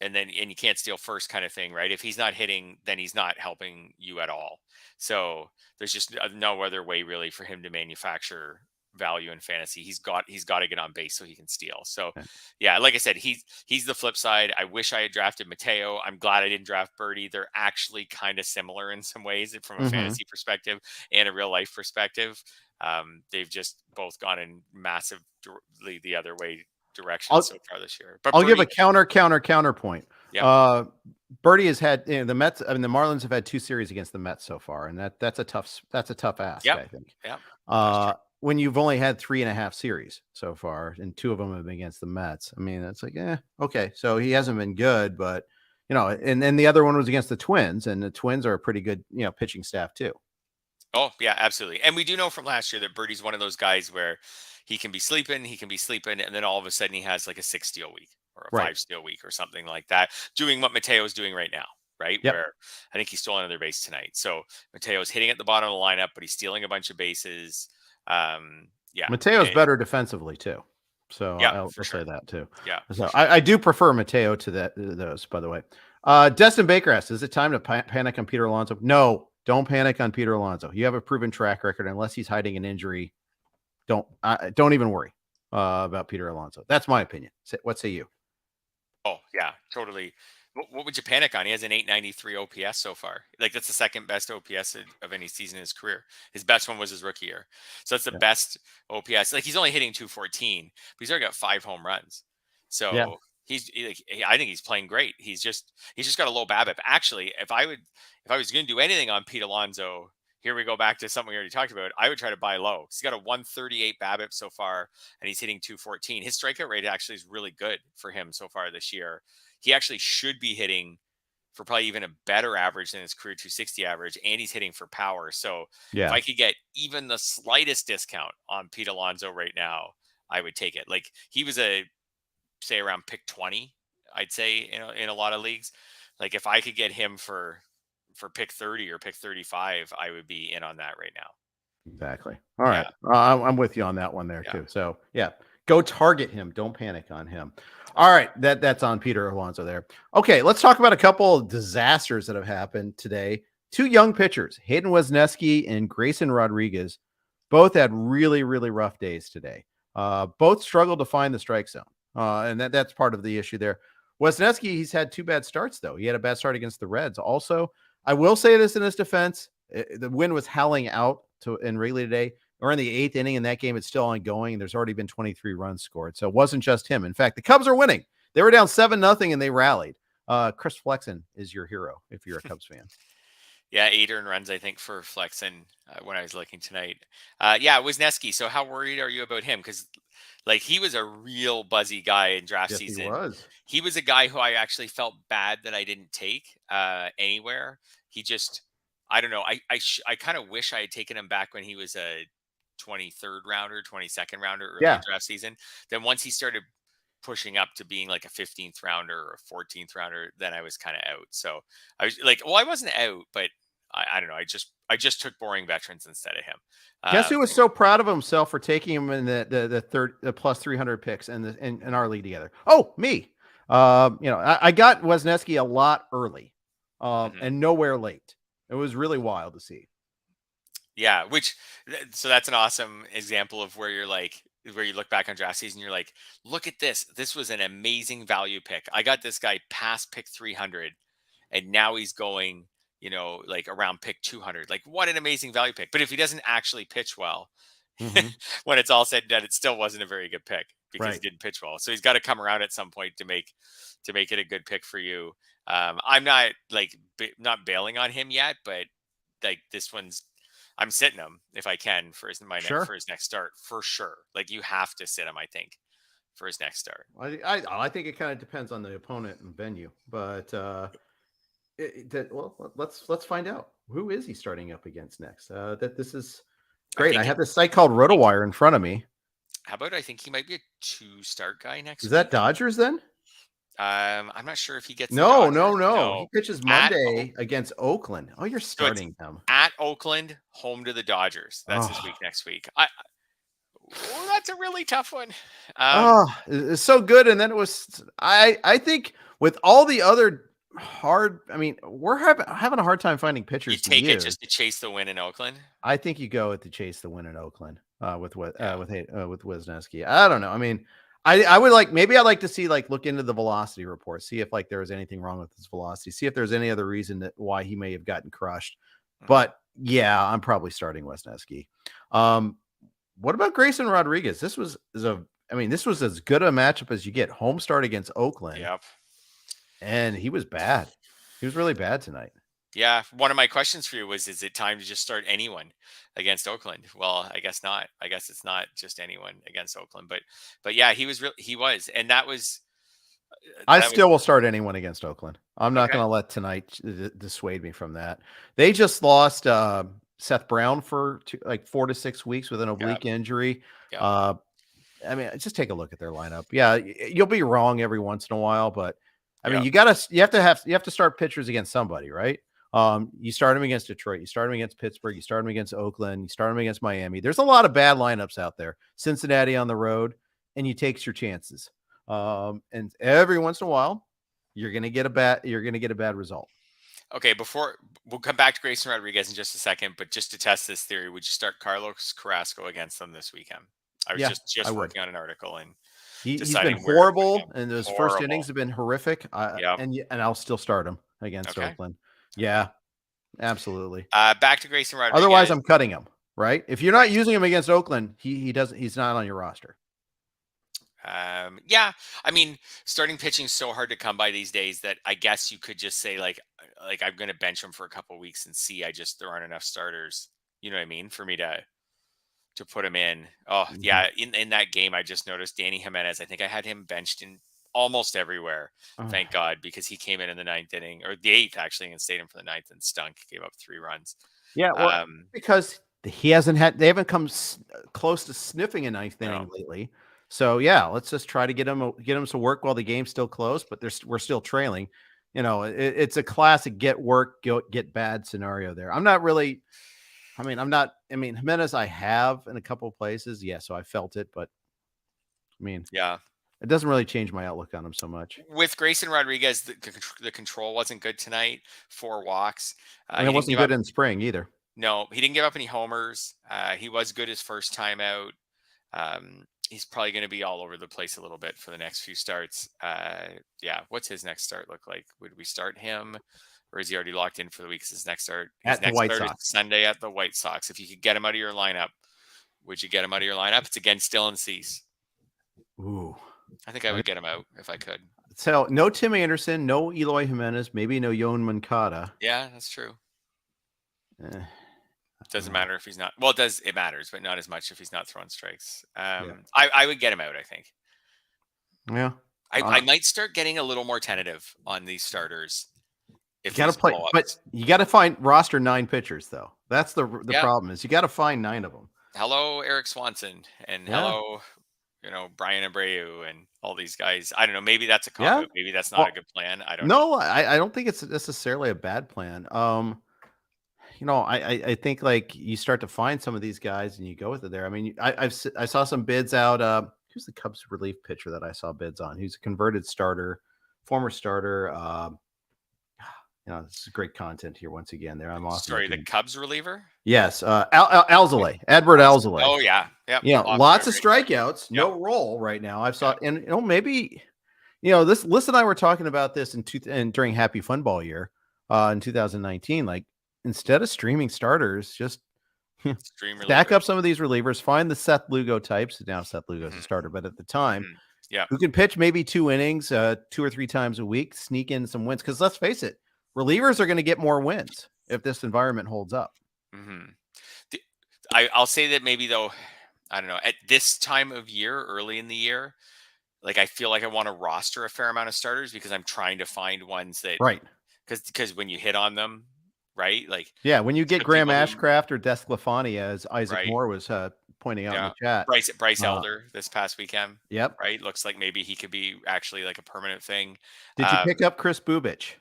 and you can't steal first kind of thing, right? If he's not hitting, then he's not helping you at all. So there's just no other way really for him to manufacture value in fantasy. He's got to get on base so he can steal. So yeah, like I said, he's the flip side. I wish I had drafted Mateo. I'm glad I didn't draft Birdie. They're actually kind of similar in some ways from a fantasy perspective and a real life perspective. They've just both gone in massively the other way direction so far this year. But I'll give a counterpoint. Yeah. Birdie has had the Mets. I mean, the Marlins have had 2 series against the Mets so far, and that's a tough ask. I think. Yeah. When you've only had 3.5 series so far, and 2 of them have been against the Mets. I mean, it's okay. So he hasn't been good, but and then the other one was against the Twins, and the Twins are a pretty good pitching staff too. Oh yeah, absolutely. And we do know from last year that Birdie's one of those guys where he can be sleeping, and then all of a sudden he has like a 6 steal week or a 5 steal week or something like that, doing what Mateo's doing right now, right? Yep. Where I think he stole another base tonight. So Mateo's hitting at the bottom of the lineup, but he's stealing a bunch of bases. Yeah. Mateo's better defensively too. So yeah, I'll say that too. Yeah. So I do prefer Mateo to those, by the way. Destin Baker asks, is it time to panic on Peter Alonso? No, don't panic on Peter Alonso. You have a proven track record. Unless he's hiding an injury, don't even worry about Peter Alonso. That's my opinion. What say you? Oh yeah, totally. What would you panic on? He has an 893 OPS so far. That's the second best OPS of any season in his career. His best one was his rookie year. So that's the best OPS. He's only hitting 214, but he's already got 5 home runs. So I think he's playing great. He's just got a low BABIP. Actually, if I was going to do anything on Pete Alonso, here we go back to something we already talked about. I would try to buy low. He's got a 138 BABIP so far, and he's hitting 214. His strikeout rate actually is really good for him so far this year. He actually should be hitting for probably even a better average than his career 260 average, and he's hitting for power. So if I could get even the slightest discount on Pete Alonso right now, I would take it. He was say around pick 20, I'd say in a lot of leagues. If I could get him for pick 30 or pick 35, I would be in on that right now. Exactly. All right. I'm with you on that one there too. So go target him. Don't panic on him. All right. That's on Peter Alonso there. Okay. Let's talk about a couple of disasters that have happened today. 2 young pitchers, Hayden Wesneski and Grayson Rodriguez, both had really, really rough days today. Both struggled to find the strike zone, and that's part of the issue there. Wesneski, he's had 2 bad starts, though. He had a bad start against the Reds. Also, I will say this in his defense, the wind was howling out in Wrigley today. We're in the 8th inning in that game. It's still ongoing. There's already been 23 runs scored. So it wasn't just him. In fact, the Cubs are winning. They were down 7-0 and they rallied. Chris Flexen is your hero if you're a Cubs fan. Yeah, 8 earned runs, I think, for Flexen when I was looking tonight. Wisniewski. So how worried are you about him? Because he was a real buzzy guy in draft season. He was. He was a guy who I actually felt bad that I didn't take anywhere. He just, I don't know. I kind of wish I had taken him back when he was a 23rd rounder, 22nd rounder early draft season. Then once he started pushing up to being like a 15th rounder or a 14th rounder, then I was kind of out. So I was I wasn't out, but I don't know. I just took boring veterans instead of him. Guess who was so proud of himself for taking him in the plus 300 picks in our league together? Oh, me. I got Wesneski a lot early, and nowhere late. It was really wild to see. Yeah, so that's an awesome example of where you look back on draft season, you're like, look at this. This was an amazing value pick. I got this guy past pick 300, and now he's going, around pick 200. Like, what an amazing value pick. But if he doesn't actually pitch well, when it's all said and done, it still wasn't a very good pick because he didn't pitch well. So he's got to come around at some point to make it a good pick for you. I'm not not bailing on him yet, but this one's, I'm sitting him if I can for his next start for sure. You have to sit him, I think, for his next start. I think it kind of depends on the opponent and venue, but let's find out who is he starting up against next. This is great. I have this site called RotoWire in front of me. How about I think he might be a 2-start guy next? Is that Dodgers then? I'm not sure if he gets no. He pitches Monday against Oakland. Oh, you're starting him at Oakland, home to the Dodgers. That's his week next week. That's a really tough one. It's so good. And then it was I think with all the other hard, we're having a hard time finding pitchers. You take it just to chase the win in Oakland. I think you go to chase the win in Oakland with Wisniewski. I don't know. I would maybe I'd like to see look into the velocity report, see if there was anything wrong with his velocity, see if there's any other reason why he may have gotten crushed. But yeah, I'm probably starting Wisniewski. What about Grayson Rodriguez? This was as good a matchup as you get. Home start against Oakland. Yep. And he was bad. He was really bad tonight. Yeah. One of my questions for you was, is it time to just start anyone against Oakland? Well, I guess not. I guess it's not just anyone against Oakland, but yeah, he was. And that was, I still will start anyone against Oakland. I'm not going to let tonight dissuade me from that. They just lost Seth Brown for 4 to 6 weeks with an oblique injury. Yep. Just take a look at their lineup. Yeah, you'll be wrong every once in a while, but you have to start pitchers against somebody, right? You start them against Detroit, you start them against Pittsburgh, you start them against Oakland, you start them against Miami. There's a lot of bad lineups out there. Cincinnati on the road, and you take your chances. And every once in a while, you're gonna get a bad result. Okay, we'll come back to Grayson Rodriguez in just a second, but just to test this theory, would you start Carlos Carrasco against them this weekend? I was just working on an article and he's been horrible, and those first innings have been horrific. And I'll still start him against Oakland. Yeah, absolutely. Back to Grayson Rodriguez. Otherwise, I'm cutting him. Right? If you're not using him against Oakland, he's not on your roster. Yeah, starting pitching is so hard to come by these days that I guess you could just say I'm going to bench him for a couple of weeks and see. There aren't enough starters. You know what I mean? For me to put him in. Oh yeah. In that game, I just noticed Danny Jimenez. I think I had him benched in almost everywhere. Thank God, because he came in the 9th inning or the 8th actually and stayed in for the 9th and stunk. Gave up 3 runs. Yeah. Well, because they haven't come close to sniffing a 9th inning lately. So yeah, let's just try to get them to work while the game's still close, but we're still trailing. It's a classic get work, get bad scenario there. Jimenez I have in a couple of places. Yeah, so I felt it, but yeah, it doesn't really change my outlook on him so much. With Grayson Rodriguez, the control wasn't good tonight. 4 walks. And it wasn't good in spring either. No, he didn't give up any homers. He was good his first time out. he's probably going to be all over the place a little bit for the next few starts. Yeah. What's his next start look like? Would we start him, or is he already locked in for the week? His next start. His At the next White start is Sox. Sunday at the White Sox. If you could get him out of your lineup, would you get him out of your lineup? It's against Dylan Cease. Ooh. I think I would get him out if I could. So no Tim Anderson, no Eloy Jimenez, maybe no Yoan Moncada. Yeah, that's true. Eh, Doesn't matter if he's not. Well, it matters, but not as much if he's not throwing strikes. Yeah. I would get him out, I think. Yeah. I might start getting a little more tentative on these starters. If you got to play, but you got to find roster 9 pitchers, though. That's the problem is you got to find 9 of them. Hello, Eric Swanson, and hello, Brian Abreu, and all these guys. I don't know. Maybe that's a cop-out. Maybe that's not a good plan. I don't know. I don't think it's necessarily a bad plan. I think like you start to find some of these guys and you go with it there. I mean, I saw some bids out. Who's the Cubs relief pitcher that I saw bids on? Who's a converted starter, former starter. This is great content here once again. There, I'm off. Sorry, the Cubs reliever. Yes, Alzolay, Edward Alzolay. Oh yeah, lots of strikeouts, no roll right now. I've saw, and maybe, this Liz and I were talking about this during Happy Fun Ball year, in 2019. Like instead of streaming starters, just stack up some of these relievers. Find the Seth Lugo types. Now Seth Lugo's a starter, but at the time, who can pitch maybe 2 innings, 2 or 3 times a week, sneak in some wins. Because let's face it. Relievers are going to get more wins if this environment holds up. I'll say that maybe though, I don't know, at this time of year, early in the year, like I feel like I want to roster a fair amount of starters because I'm trying to find ones that because when you hit on them, right? Like when you get Graham Ashcraft or Desclafani, as Isaac Moore was pointing out in the chat. Bryce Elder this past weekend. Yep. Right. Looks like maybe he could be actually like a permanent thing. Did you pick up Chris Bubich?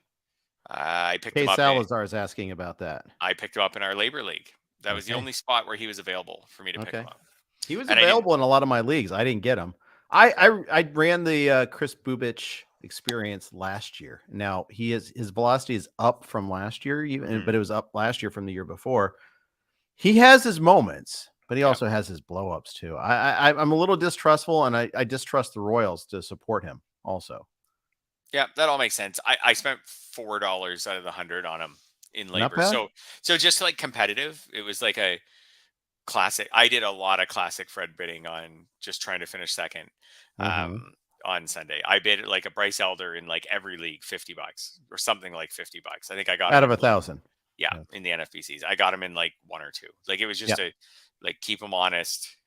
I picked him up. Salazar is asking about that. I picked him up in our labor league. That was the only spot where he was available for me to pick him up. He was available in a lot of my leagues. I didn't get him. I ran the Chris Bubich experience last year. Now his velocity is up from last year, but it was up last year from the year before. He has his moments, but he also has his blowups too. I'm a little distrustful, and I distrust the Royals to support him also. Yeah, that all makes sense. I spent $4 out of the 100 on him in labor. So just like competitive, it was like a classic. I did a lot of classic Fred bidding on just trying to finish second on Sunday. I bid like a Bryce Elder in like every league, $50 or something like $50. I think I got out of 1,000. Yeah, in the NFBCs. I got him in like 1 or 2. Like it was just to like keep him honest.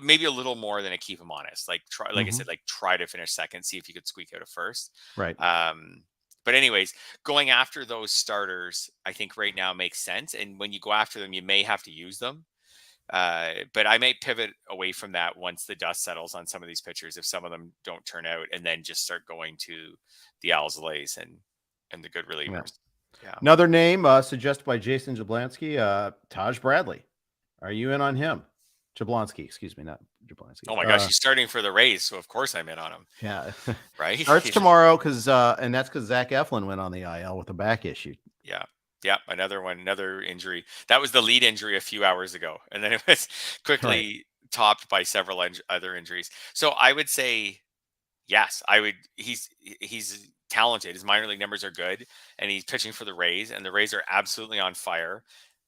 Maybe a little more than a keep him honest. Like try, like I said, like try to finish second, see if you could squeak out a first. Right. But anyways, going after those starters, I think right now makes sense. And when you go after them, you may have to use them. But I may pivot away from that once the dust settles on some of these pitchers, if some of them don't turn out, and then just start going to the Alzolays and the good relievers. Yeah. Another name suggested by Jason Jablonski, Taj Bradley. Are you in on him? Jablonski, excuse me, not Jablonski. Oh my gosh, he's starting for the Rays, so of course I'm in on him. Yeah, right. Starts tomorrow and that's because Zach Eflin went on the IL with a back issue. Yeah, another injury. That was the lead injury a few hours ago, and then it was quickly topped by several other injuries. So I would say, yes, I would. He's talented. His minor league numbers are good, and he's pitching for the Rays, and the Rays are absolutely on fire.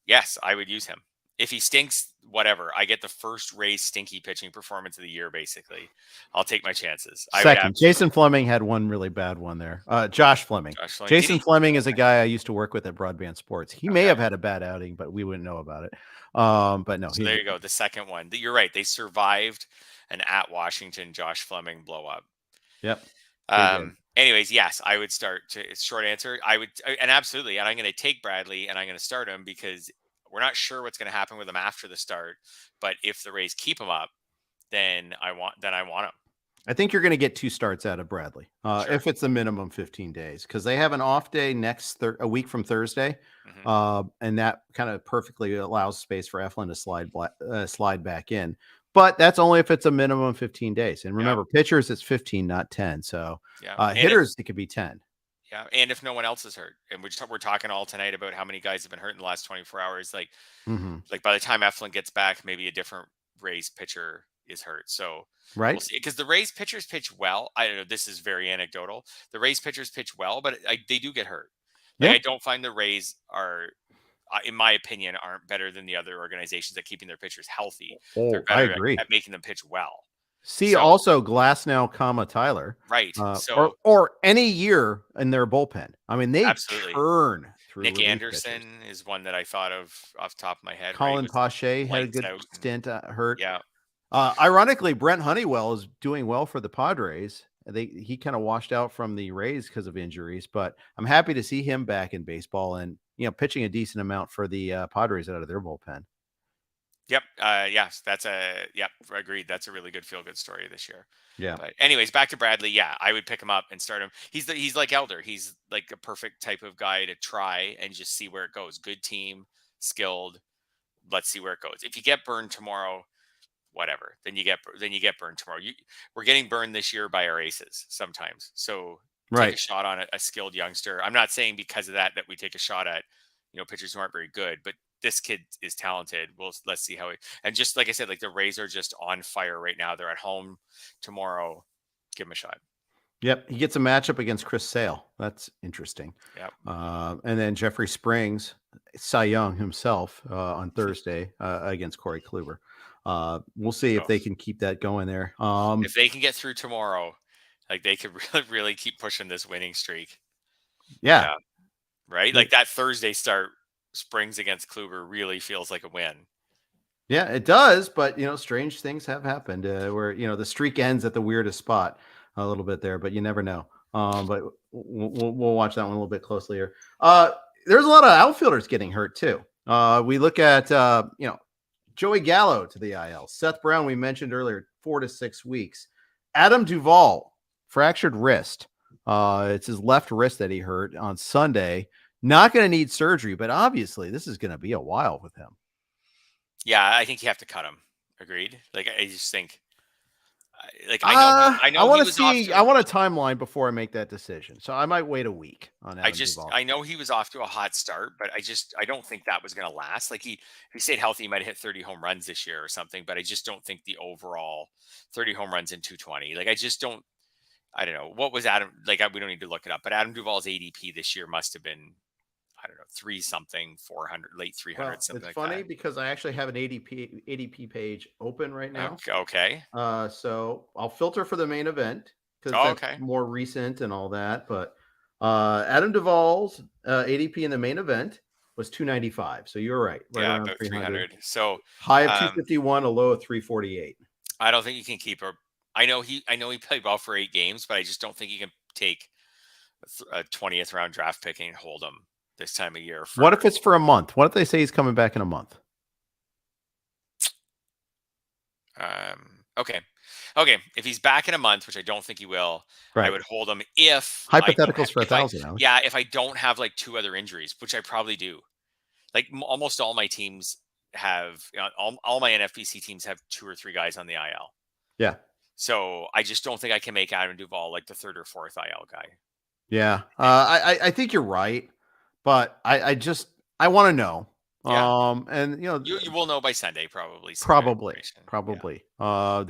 Yes, I would use him. If he stinks, whatever. I get the first Rays stinky pitching performance of the year, basically. I'll take my chances. Second, Jason Fleming had one really bad one there. Josh Fleming. Jason Fleming is a guy I used to work with at Broadband Sports. He may have had a bad outing, but we wouldn't know about it. But no. So there you go. The second one. You're right. They survived an at Washington Josh Fleming blow up. Yep. Anyways, yes, I would start. Short answer. I would, and absolutely. And I'm going to take Bradley and I'm going to start him because we're not sure what's going to happen with him after the start, but if the Rays keep him up, then I want him. I think you're going to get 2 starts out of Bradley, if it's a minimum 15 days, because they have an off day a week from Thursday, and that kind of perfectly allows space for Eflin to slide back in. But that's only if it's a minimum 15 days. And remember, pitchers it's 15, not 10. So hitters it could be 10. Yeah, and if no one else is hurt, and we're talking all tonight about how many guys have been hurt in the last 24 hours, like by the time Eflin gets back, maybe a different Rays pitcher is hurt. So we'll Right. see. Because the Rays pitchers pitch well. I don't know. This is very anecdotal. The Rays pitchers pitch well, but they do get hurt. Like Yeah. I don't find the Rays are, in my opinion, aren't better than the other organizations at keeping their pitchers healthy. They're Oh, I better agree. at making them pitch well. See So also Glasnow, Tyler, right. or So any year in their bullpen. I mean, they absolutely. churn through Nick relief Anderson pitchers. is one that I thought of off the top of my head, right? Colin Was Pache had a lights good out. stint hurt. Yeah. Ironically, Brent Honeywell is doing well for the Padres. He kind of washed out from the Rays because of injuries, but I'm happy to see him back in baseball and pitching a decent amount for the Padres out of their bullpen. Yep. Yes, agreed. That's a really good feel-good story this year. Yeah. But anyways, back to Bradley. Yeah, I would pick him up and start him. He's like Elder. He's like a perfect type of guy to try and just see where it goes. Good team, skilled. Let's see where it goes. If you get burned tomorrow, whatever. Then you get burned tomorrow. We're getting burned this year by our aces sometimes. So take a shot on a skilled youngster. I'm not saying because of that we take a shot at pitchers who aren't very good, but this kid is talented. Let's see how he, and just like I said, like the Rays are just on fire right now. They're at home tomorrow. Give him a shot. Yep, he gets a matchup against Chris Sale. That's interesting. Yep. And then Jeffrey Springs, Cy Young himself, on Thursday against Corey Kluber. We'll see if they can keep that going there. If they can get through tomorrow, like they could really, really keep pushing this winning streak. Yeah. Right. Like that Thursday start, Springs against Kluber really feels like a win. Yeah, it does. But, strange things have happened where, the streak ends at the weirdest spot a little bit there, but you never know. But we'll watch that one a little bit closely here. There's a lot of outfielders getting hurt too. We look at, Joey Gallo to the IL. Seth Brown, we mentioned earlier, 4 to 6 weeks. Adam Duvall, fractured wrist. It's his left wrist that he hurt on Sunday. Not going to need surgery, but obviously this is going to be a while with him. Yeah, I think you have to cut him. Agreed. Like I just think, I know. I want to see. I want a timeline before I make that decision, so I might wait a week on Adam Duvall. I know he was off to a hot start, but I don't think that was going to last. Like if he stayed healthy, he might have hit 30 home runs this year or something. But I just don't think the overall 30 home runs in 220. Like I just don't. I don't know what was Adam. Like we don't need to look it up, but Adam Duvall's ADP this year must have been, I don't know, 3-something, 400, late 300, well, something like that. It's funny that. because I actually have an ADP page open right now. Okay. So I'll filter for the main event because that's more recent and all that. But Adam Duvall's ADP in the main event was 295. So you're right. Around about 300. So high of 251, a low of 348. I don't think you can keep her. I know he played well for 8 games, but I just don't think you can take a 20th round draft pick and hold him this time of year. What if it's for a month? What if they say he's coming back in a month? Okay. If he's back in a month, which I don't think he will, I would hold him if hypotheticals for 1,000. Yeah, if I don't have like 2 other injuries, which I probably do. Like almost all my teams have, all my NFBC teams have 2 or 3 guys on the IL. Yeah. So I just don't think I can make Adam Duvall like the 3rd or 4th IL guy. Yeah. I think you're right, but I want to know. Yeah. And you will know by Sunday probably. Probably. Yeah.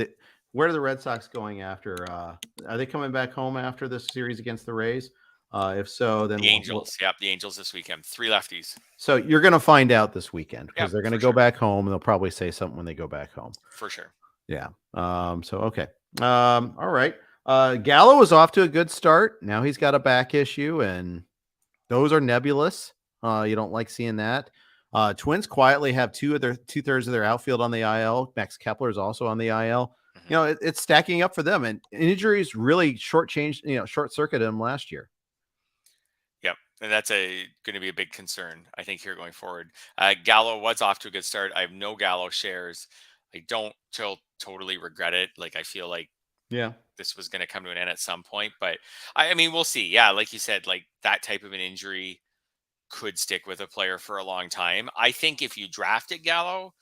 Where are the Red Sox going after? Are they coming back home after this series against the Rays? If so, then the Angels. The Angels this weekend. 3 lefties. So you're going to find out this weekend because they're going to go back home and they'll probably say something when they go back home. For sure. Yeah. So okay. All right. Gallo was off to a good start. Now he's got a back issue, and those are nebulous. You don't like seeing that. Twins quietly have 2/3 of their outfield on the IL. Max Kepler is also on the IL. Mm-hmm. It's stacking up for them, and injuries really short circuited them last year. Yep, and that's going to be a big concern, I think, here going forward. Gallo was off to a good start. I have no Gallo shares. I don't totally regret it. Like I feel like this was going to come to an end at some point, but I mean, we'll see. Yeah, like you said, like that type of an injury could stick with a player for a long time. I think if you drafted Gallo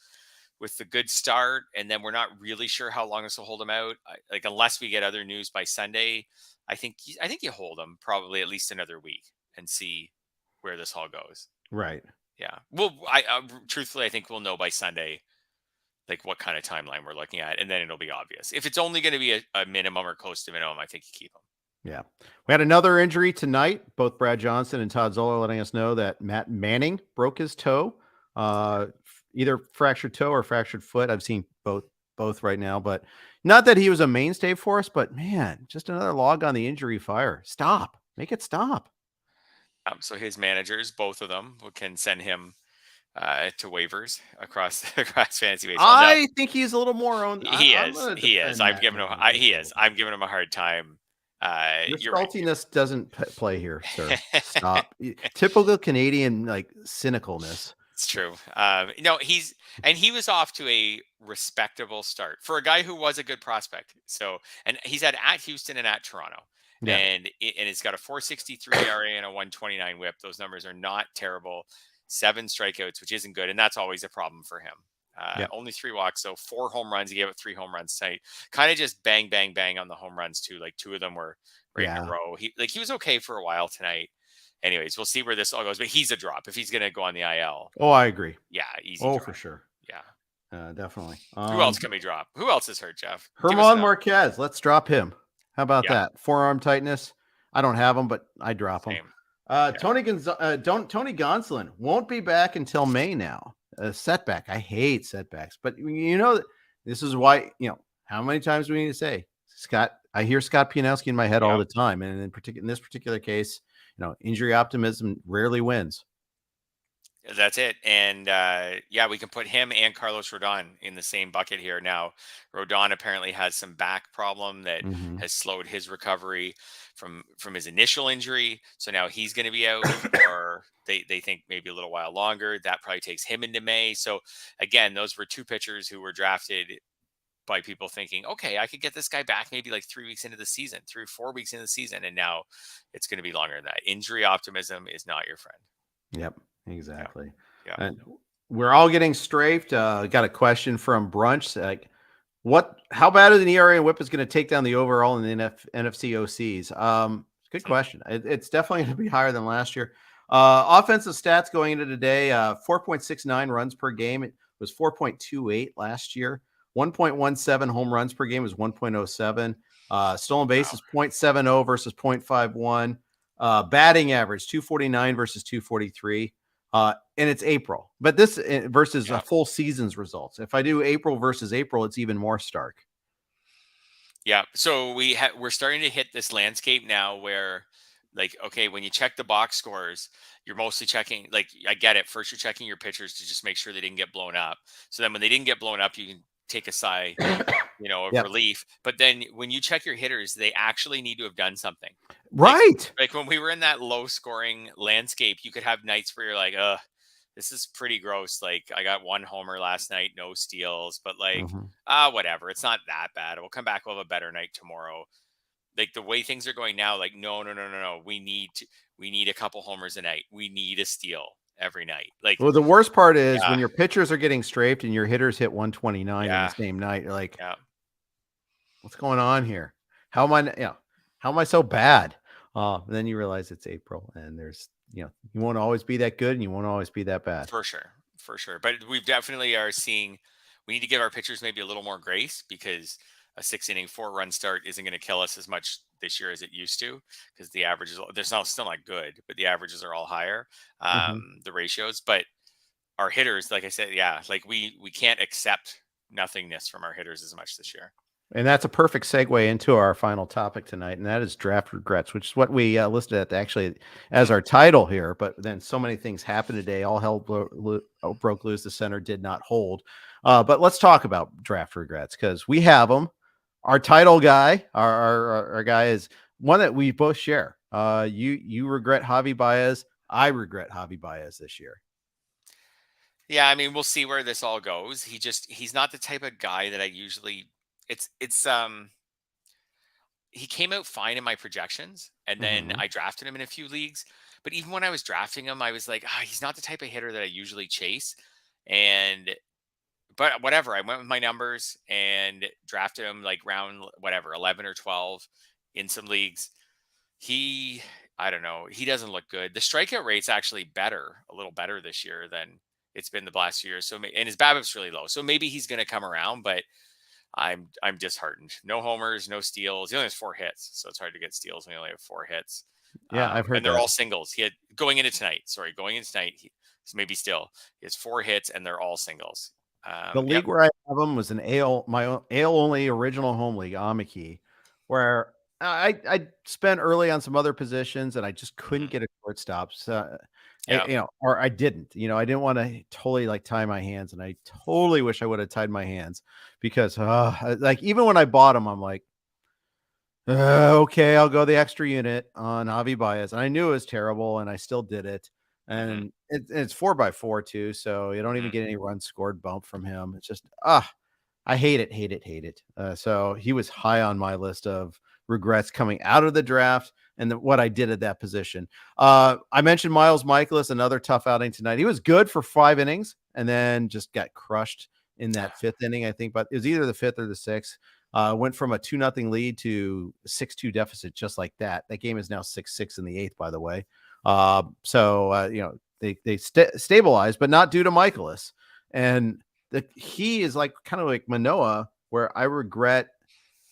with the good start, and then we're not really sure how long this will hold him out, like unless we get other news by Sunday, I think you hold him probably at least another week and see where this all goes. Right. Yeah. Well, truthfully, I think we'll know by Sunday like what kind of timeline we're looking at, and then it'll be obvious. If it's only going to be a minimum or close to minimum, I think you keep him. Yeah. We had another injury tonight. Both Brad Johnson and Todd Zoller letting us know that Matt Manning broke his toe, either fractured toe or fractured foot. I've seen both right now, but not that he was a mainstay for us, but man, just another log on the injury fire. Stop. Make it stop. So his managers, both of them, can send him to waivers across across fantasy baseball. Now I think he's a little more on. he I'm is, going to he is. defend I'm Matt giving him. Manning He just a is. little bit. I'm giving him a hard time. Your You're right. saltiness doesn't play here, sir. Stop. Typical Canadian cynicalness. It's true. He was off to a respectable start for a guy who was a good prospect. So, and he's at Houston and at Toronto, Yeah. and it's got a 4.63 ERA and a 1.29 WHIP. Those numbers are not terrible. 7 strikeouts, which isn't good, and that's always a problem for him. Only 3 walks, so 4 home runs. He gave up 3 home runs tonight. Kind of just bang, bang, bang on the home runs too. Like 2 of them were right in a row. He was okay for a while tonight. Anyways, we'll see where this all goes. But he's a drop if he's going to go on the IL. Oh, I agree. Yeah, easy. Oh, drop. for sure. Yeah, definitely. Who else can we drop? Who else is hurt, Jeff? Herman Marquez. Let's drop him. How about Yeah. that? Forearm tightness. I don't have him, but I drop him. Yeah. Tony Gonsolin won't be back until May now. A setback. I hate setbacks, but this is why, how many times do we need to say, Scott? I hear Scott Pianowski in my head all the time. And in this particular case, injury optimism rarely wins. That's it. And we can put him and Carlos Rodon in the same bucket here. Now, Rodon apparently has some back problem that has slowed his recovery from his initial injury. So now he's going to be out, or they think maybe a little while longer. That probably takes him into May. So again, those were 2 pitchers who were drafted by people thinking, okay, I could get this guy back maybe like 3 weeks into the season, 3 or 4 weeks into the season. And now it's going to be longer than that. Injury optimism is not your friend. Yep. Exactly. Yeah. And we're all getting strafed. Got a question from Brunch. How bad is an ERA and WHIP is going to take down the overall in the NFC OCs? Good question. It's definitely going to be higher than last year. Offensive stats going into today, 4.69 runs per game. It was 4.28 last year. 1.17 home runs per game was 1.07. Stolen bases 0.70 versus 0.51. Batting average 249 versus 243. And it's April, but this versus a full season's results. If I do April versus April, it's even more stark. Yeah. So we're starting to hit this landscape now where, like, okay, when you check the box scores, you're mostly checking, like, I get it. First, you're checking your pitchers to just make sure they didn't get blown up. So then when they didn't get blown up, you can take a sigh, of relief. But then when you check your hitters, they actually need to have done something. Right. Like when we were in that low scoring landscape, you could have nights where you're like, this is pretty gross. Like I got 1 homer last night, no steals, but like, whatever. It's not that bad. We'll come back. We'll have a better night tomorrow. Like the way things are going now, like, no. We need a couple homers a night. We need a steal every night. Like, well, the worst part is when your pitchers are getting strafed and your hitters hit 129 in the same night. You're like, what's going on here? How am I so bad? And then you realize it's April and there's, you won't always be that good and you won't always be that bad. For sure. But we definitely are seeing, we need to give our pitchers maybe a little more grace, because a 6-inning 4-run start isn't going to kill us as much this year as it used to, because the averages, they're still not good, but the averages are all higher, the ratios. But our hitters, like I said, like we can't accept nothingness from our hitters as much this year. And that's a perfect segue into our final topic tonight, and that is draft regrets, which is what we listed at actually as our title here. But then so many things happened today. All hell broke loose. The center did not hold. But let's talk about draft regrets, because we have them. Our title guy, our guy, is one that we both share. You regret Javi Baez. I regret Javi Baez this year. Yeah, I mean, we'll see where this all goes. He's not the type of guy that I usually. He came out fine in my projections, and then I drafted him in a few leagues. But even when I was drafting him, I was like, he's not the type of hitter that I usually chase. But whatever, I went with my numbers and drafted him like round 11 or 12 in some leagues. I don't know. He doesn't look good. The strikeout rate's actually a little better this year than it's been the last few years. So, and his BABIP's really low. So maybe he's going to come around, but I'm disheartened. No homers, no steals. He only has 4 hits, so it's hard to get steals when you only have 4 hits. Yeah, I've heard and they're that. all singles. He had going into tonight. So maybe still he has 4 hits and they're all singles. The league where I have him was an my AL only original home league, Amiki, where I spent early on some other positions and I just couldn't get a shortstop. So, or I didn't. I didn't want to totally like tie my hands, and I totally wish I would have tied my hands because, like even when I bought him, I'm like, okay, I'll go the extra unit on Javier Baez, and I knew it was terrible, and I still did it. And it's 4x4 too, so you don't even get any runs scored bump from him. It's just I hate it. So he was high on my list of regrets coming out of the draft and what I did at that position. I mentioned Miles Michaelis, another tough outing tonight. He was good for 5 innings and then just got crushed in that 5th inning, I think, but it was either the 5th or the 6th. Went from a 2-0 lead to 6-2 deficit just like that. That game is now 6-6 in the 8th, by the way. They stabilized, but not due to Michaelis. And he is like kind of like Manoah, where I regret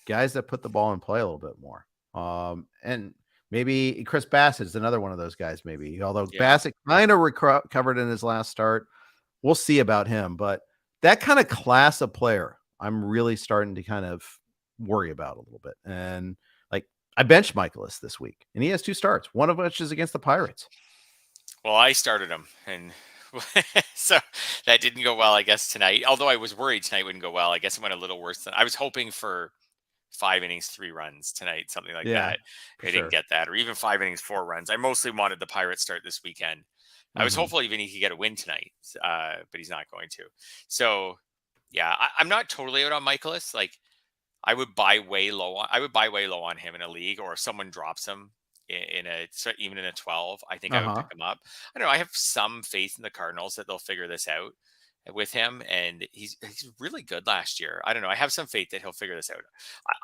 guys that put the ball in play a little bit more. And maybe Chris Bassett is another one of those guys, maybe, although Bassett kind of recovered in his last start. We'll see about him, but that kind of class of player, I'm really starting to kind of worry about a little bit. And like I benched Michaelis this week and he has 2 starts, one of which is against the Pirates. Well, I started him and so that didn't go well, I guess, tonight. Although I was worried tonight wouldn't go well. I guess it went a little worse than I was hoping for. 5 innings, 3 runs tonight, something like that. I didn't get that, or even 5 innings, 4 runs. I mostly wanted the Pirates start this weekend. I was hopeful even he could get a win tonight, but he's not going to. So, yeah, I'm not totally out on Michaelis. Like, I would buy way low on him in a league, or if someone drops him even in a 12. I think I would pick him up. I don't know. I have some faith in the Cardinals that they'll figure this out with him, and he's really good last year. I don't know. I have some faith that he'll figure this out.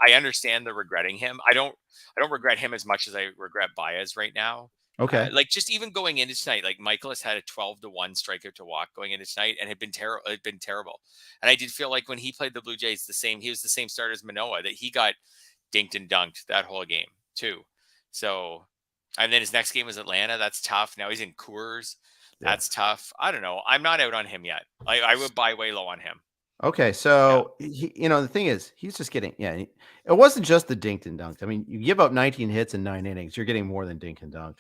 I understand the regretting him. I don't regret him as much as I regret Baez right now. Okay. Like just even going into tonight, like Michaelis had a 12-1 strikeout to walk going into tonight and had been terrible. And I did feel like when he played the Blue Jays, he was the same starter as Manoah, that he got dinked and dunked that whole game too. So, and then his next game was Atlanta. That's tough. Now he's in Coors. That's tough. I don't know. I'm not out on him yet. I would buy way low on him. Okay, so the thing is, he's just getting it wasn't just the dinked and dunked. I mean, you give up 19 hits in 9 innings, you're getting more than dink and dunked.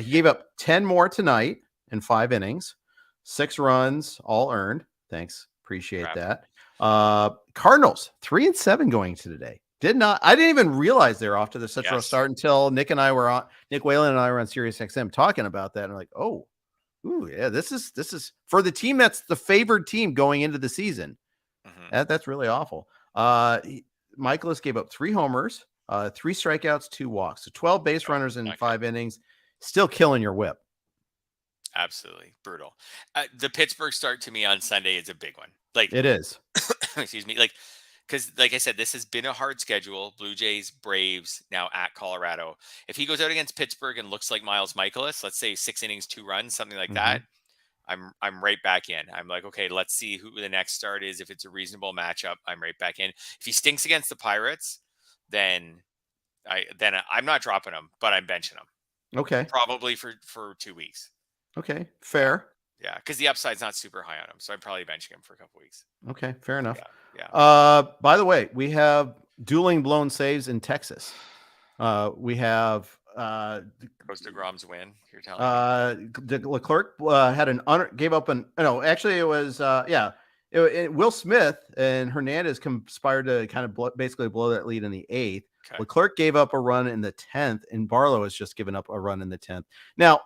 He gave up 10 more tonight in 5 innings, 6 runs, all earned. Thanks, appreciate that. Cardinals 3-7 going to today. I didn't even realize they were off to such a rough start until Nick Whalen and I were on Sirius XM talking about that, and I'm like, oh. Ooh, yeah, this is for the team that's the favored team going into the season. That's really awful. Michaelis gave up 3 homers, 3 strikeouts, 2 walks, so 12 base runners in 5 innings, still killing your whip. Absolutely brutal. The Pittsburgh start to me on Sunday is a big one. Like it is. Excuse me. Because, like I said, this has been a hard schedule. Blue Jays, Braves, now at Colorado. If he goes out against Pittsburgh and looks like Miles Michaelis, let's say 6 innings, 2 runs, something like that, I'm right back in. I'm like, okay, let's see who the next start is. If it's a reasonable matchup, I'm right back in. If he stinks against the Pirates, then I'm not dropping him, but I'm benching him. Okay. Probably for 2 weeks. Okay, fair. Yeah, because the upside's not super high on him, so I'm probably benching him for a couple weeks. Okay, fair enough. Yeah. By the way, we have dueling blown saves in Texas. We have Post DeGrom's win. You're telling me. Leclerc gave up actually it was Will Smith and Hernandez conspired to kind of basically blow that lead in the 8th. Okay. Leclerc gave up a run in the 10th, and Barlow has just given up a run in the 10th. Now,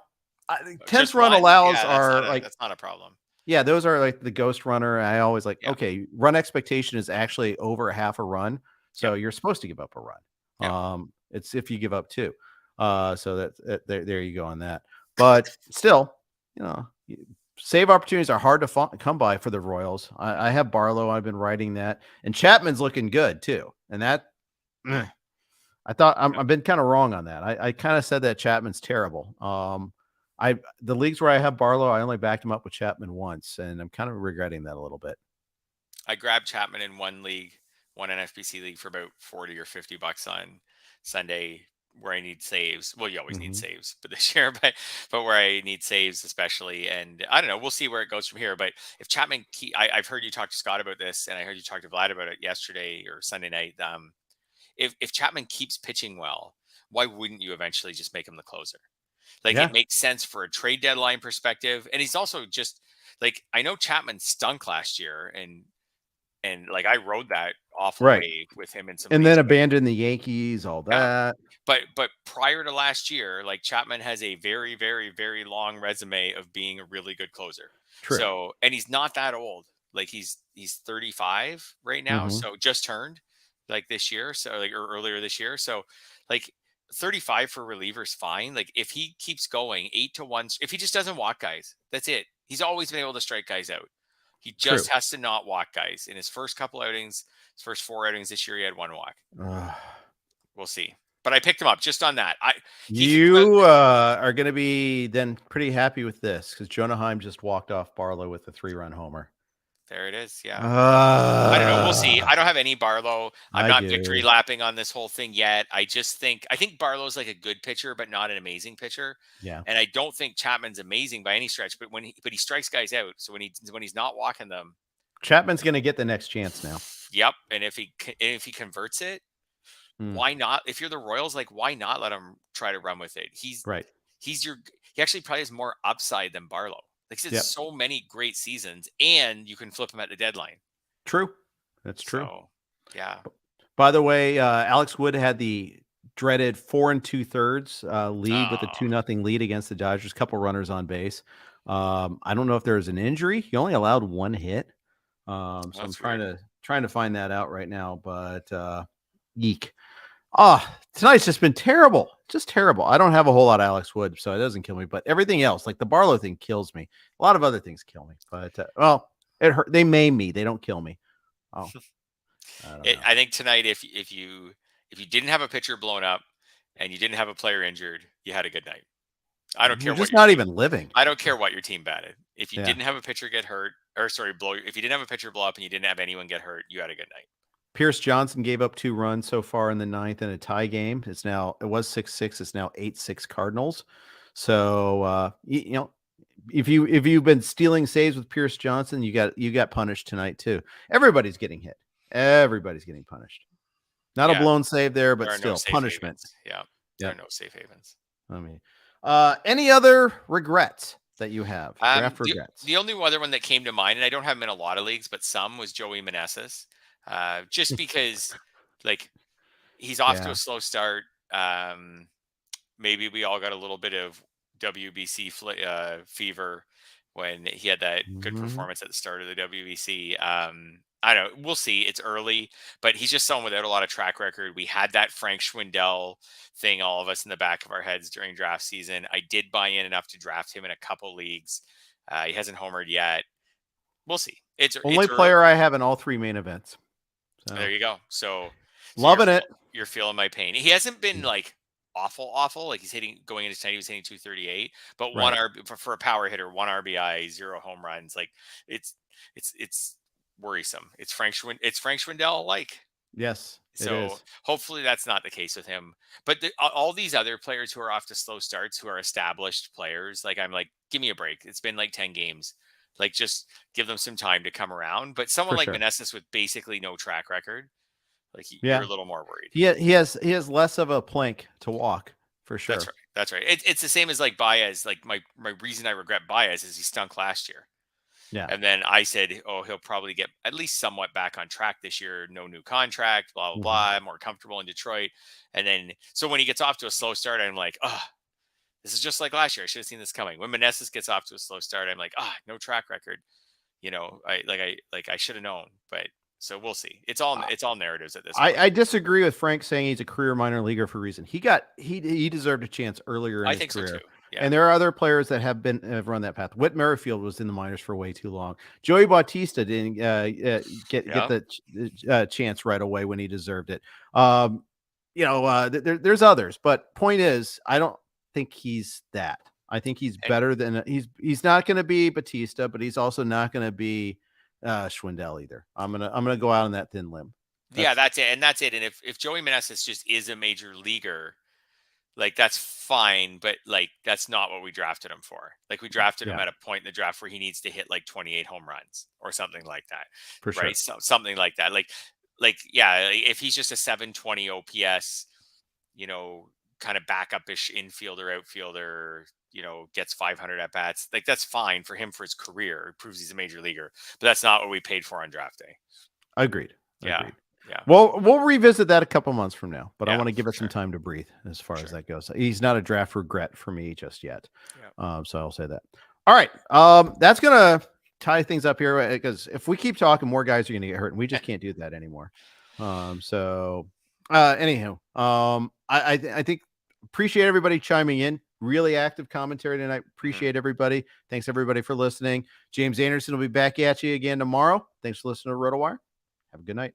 10th run allows that's not a problem. Yeah, those are like the ghost runner. I always okay, run expectation is actually over a half a run, so you're supposed to give up a run. Yeah. It's if you give up 2. So there you go on that. But still, save opportunities are hard to come by for the Royals. I have Barlow. I've been writing that, and Chapman's looking good too. And that, I thought I've been kind of wrong on that. I kind of said that Chapman's terrible. The leagues where I have Barlow, I only backed him up with Chapman once, and I'm kind of regretting that a little bit. I grabbed Chapman in one NFBC league for about 40 or $50 on Sunday where I need saves. Well, you always need saves, but this year, but where I need saves especially. And I don't know, we'll see where it goes from here. But if Chapman, I've heard you talk to Scott about this, and I heard you talk to Vlad about it yesterday or Sunday night. If Chapman keeps pitching well, why wouldn't you eventually just make him the closer? Like it makes sense for a trade deadline perspective. And he's also just like, I know Chapman stunk last year, and like I rode that awful wave with him in some and leagues, then abandoned the Yankees, all that. But prior to last year, like Chapman has a very, very, very long resume of being a really good closer. True. So, and he's not that old. Like he's 35 right now, so just turned like this year, so like or earlier this year. So, like 35 for relievers fine. Like if he keeps going 8-1, if he just doesn't walk guys, that's it. He's always been able to strike guys out. He just has to not walk guys. In his first couple outings, his first 4 outings this year, he had 1 walk. We'll see. But I picked him up just on that. You are going to be then pretty happy with this because Jonah Heim just walked off Barlow with a 3-run homer. There it is. Yeah. I don't know. We'll see. I don't have any Barlow. I'm not victory lapping on this whole thing yet. I think Barlow's like a good pitcher, but not an amazing pitcher. Yeah. And I don't think Chapman's amazing by any stretch, but he strikes guys out. So when he's not walking them, Chapman's going to get the next chance now. Yep. And if he converts it, why not? If you're the Royals, like why not let him try to run with it? He actually probably has more upside than Barlow. Like he has so many great seasons, and you can flip him at the deadline. True. That's true. So, yeah. By the way, Alex Wood had the dreaded 4 2/3 lead with a 2-0 lead against the Dodgers. A couple runners on base. I don't know if there was an injury. He only allowed 1 hit. So I'm trying to find that out right now. But yeek. Tonight's just been terrible. Just terrible. I don't have a whole lot of Alex Wood, so it doesn't kill me. But everything else, like the Barlow thing, kills me. A lot of other things kill me. But it hurt. They maim me. They don't kill me. Oh, I think tonight, if you didn't have a pitcher blown up and you didn't have a player injured, you had a good night. I don't care. You're just not even living. I don't care what your team batted. If you didn't have a pitcher get hurt, if you didn't have a pitcher blow up and you didn't have anyone get hurt, you had a good night. Pierce Johnson gave up 2 runs so far in the 9th in a tie game. It was 6-6. It's now 8-6 Cardinals. So if you've been stealing saves with Pierce Johnson, you got punished tonight too. Everybody's getting hit. Everybody's getting punished. Not a blown save there, but still punishment. Yeah, there are no safe havens. I mean, any other regrets that you have? Draft regrets. The only other one that came to mind, and I don't have him in a lot of leagues, but some, was Joey Meneses. Just because like he's off to a slow start. Maybe we all got a little bit of WBC fever when he had that good performance at the start of the WBC. I don't know. We'll see. It's early, but he's just someone without a lot of track record. We had that Frank Schwindel thing, all of us in the back of our heads during draft season. I did buy in enough to draft him in a couple leagues. He hasn't homered yet. We'll see. It's only player I have in all 3 main events. So. There you go. So loving it. You're feeling my pain. He hasn't been like awful. Like he's going into tonight, he was hitting 238, but for a power hitter, 1 RBI, 0 home runs. Like it's worrisome. It's Frank Schwindel like. Yes. So hopefully that's not the case with him. But all these other players who are off to slow starts, who are established players, like I'm like, give me a break. It's been like 10 games. Like just give them some time to come around. But someone like Meneses with basically no track record, like you're a little more worried. He has less of a plank to walk for sure. That's right. It's the same as like Baez. Like my reason I regret Baez is he stunk last year. Yeah. And then I said, he'll probably get at least somewhat back on track this year. No new contract, blah, blah, blah. More comfortable in Detroit. And then, so when he gets off to a slow start, I'm like, this is just like last year. I should have seen this coming. When Meneses gets off to a slow start, I'm like, no track record. I should have known. But so we'll see. It's all narratives at this point. I disagree with Frank saying he's a career minor leaguer for a reason. He deserved a chance earlier in his career. So too. Yeah. And there are other players that have run that path. Whit Merrifield was in the minors for way too long. Joey Bautista didn't get the chance right away when he deserved it. There's others, but point is, I don't think he's that. I think he's better than he's not going to be Batista, but he's also not going to be Schwindel either. I'm gonna go out on that thin limb. That's it. And that's it. And if Joey Meneses just is a major leaguer, like that's fine, but like that's not what we drafted him for. Like we drafted him at a point in the draft where he needs to hit like 28 home runs or something like that. For sure. Right? So, something like that. Like yeah, if he's just a 720 OPS, you know, kind of backup-ish infielder, outfielder, you know, gets 500 at bats, like that's fine for him for his career. It proves he's a major leaguer, but that's not what we paid for on draft day. Agreed. Yeah. Well, we'll revisit that a couple months from now, but I want to give it some time to breathe as far as that goes. He's not a draft regret for me just yet. So I'll say that. All right. That's going to tie things up here because if we keep talking, more guys are going to get hurt and we just can't do that anymore. Anyhow, I think appreciate everybody chiming in. Really active commentary tonight. Appreciate everybody. Thanks everybody for listening. James Anderson will be back at you again tomorrow. Thanks for listening to RotoWire. Have a good night.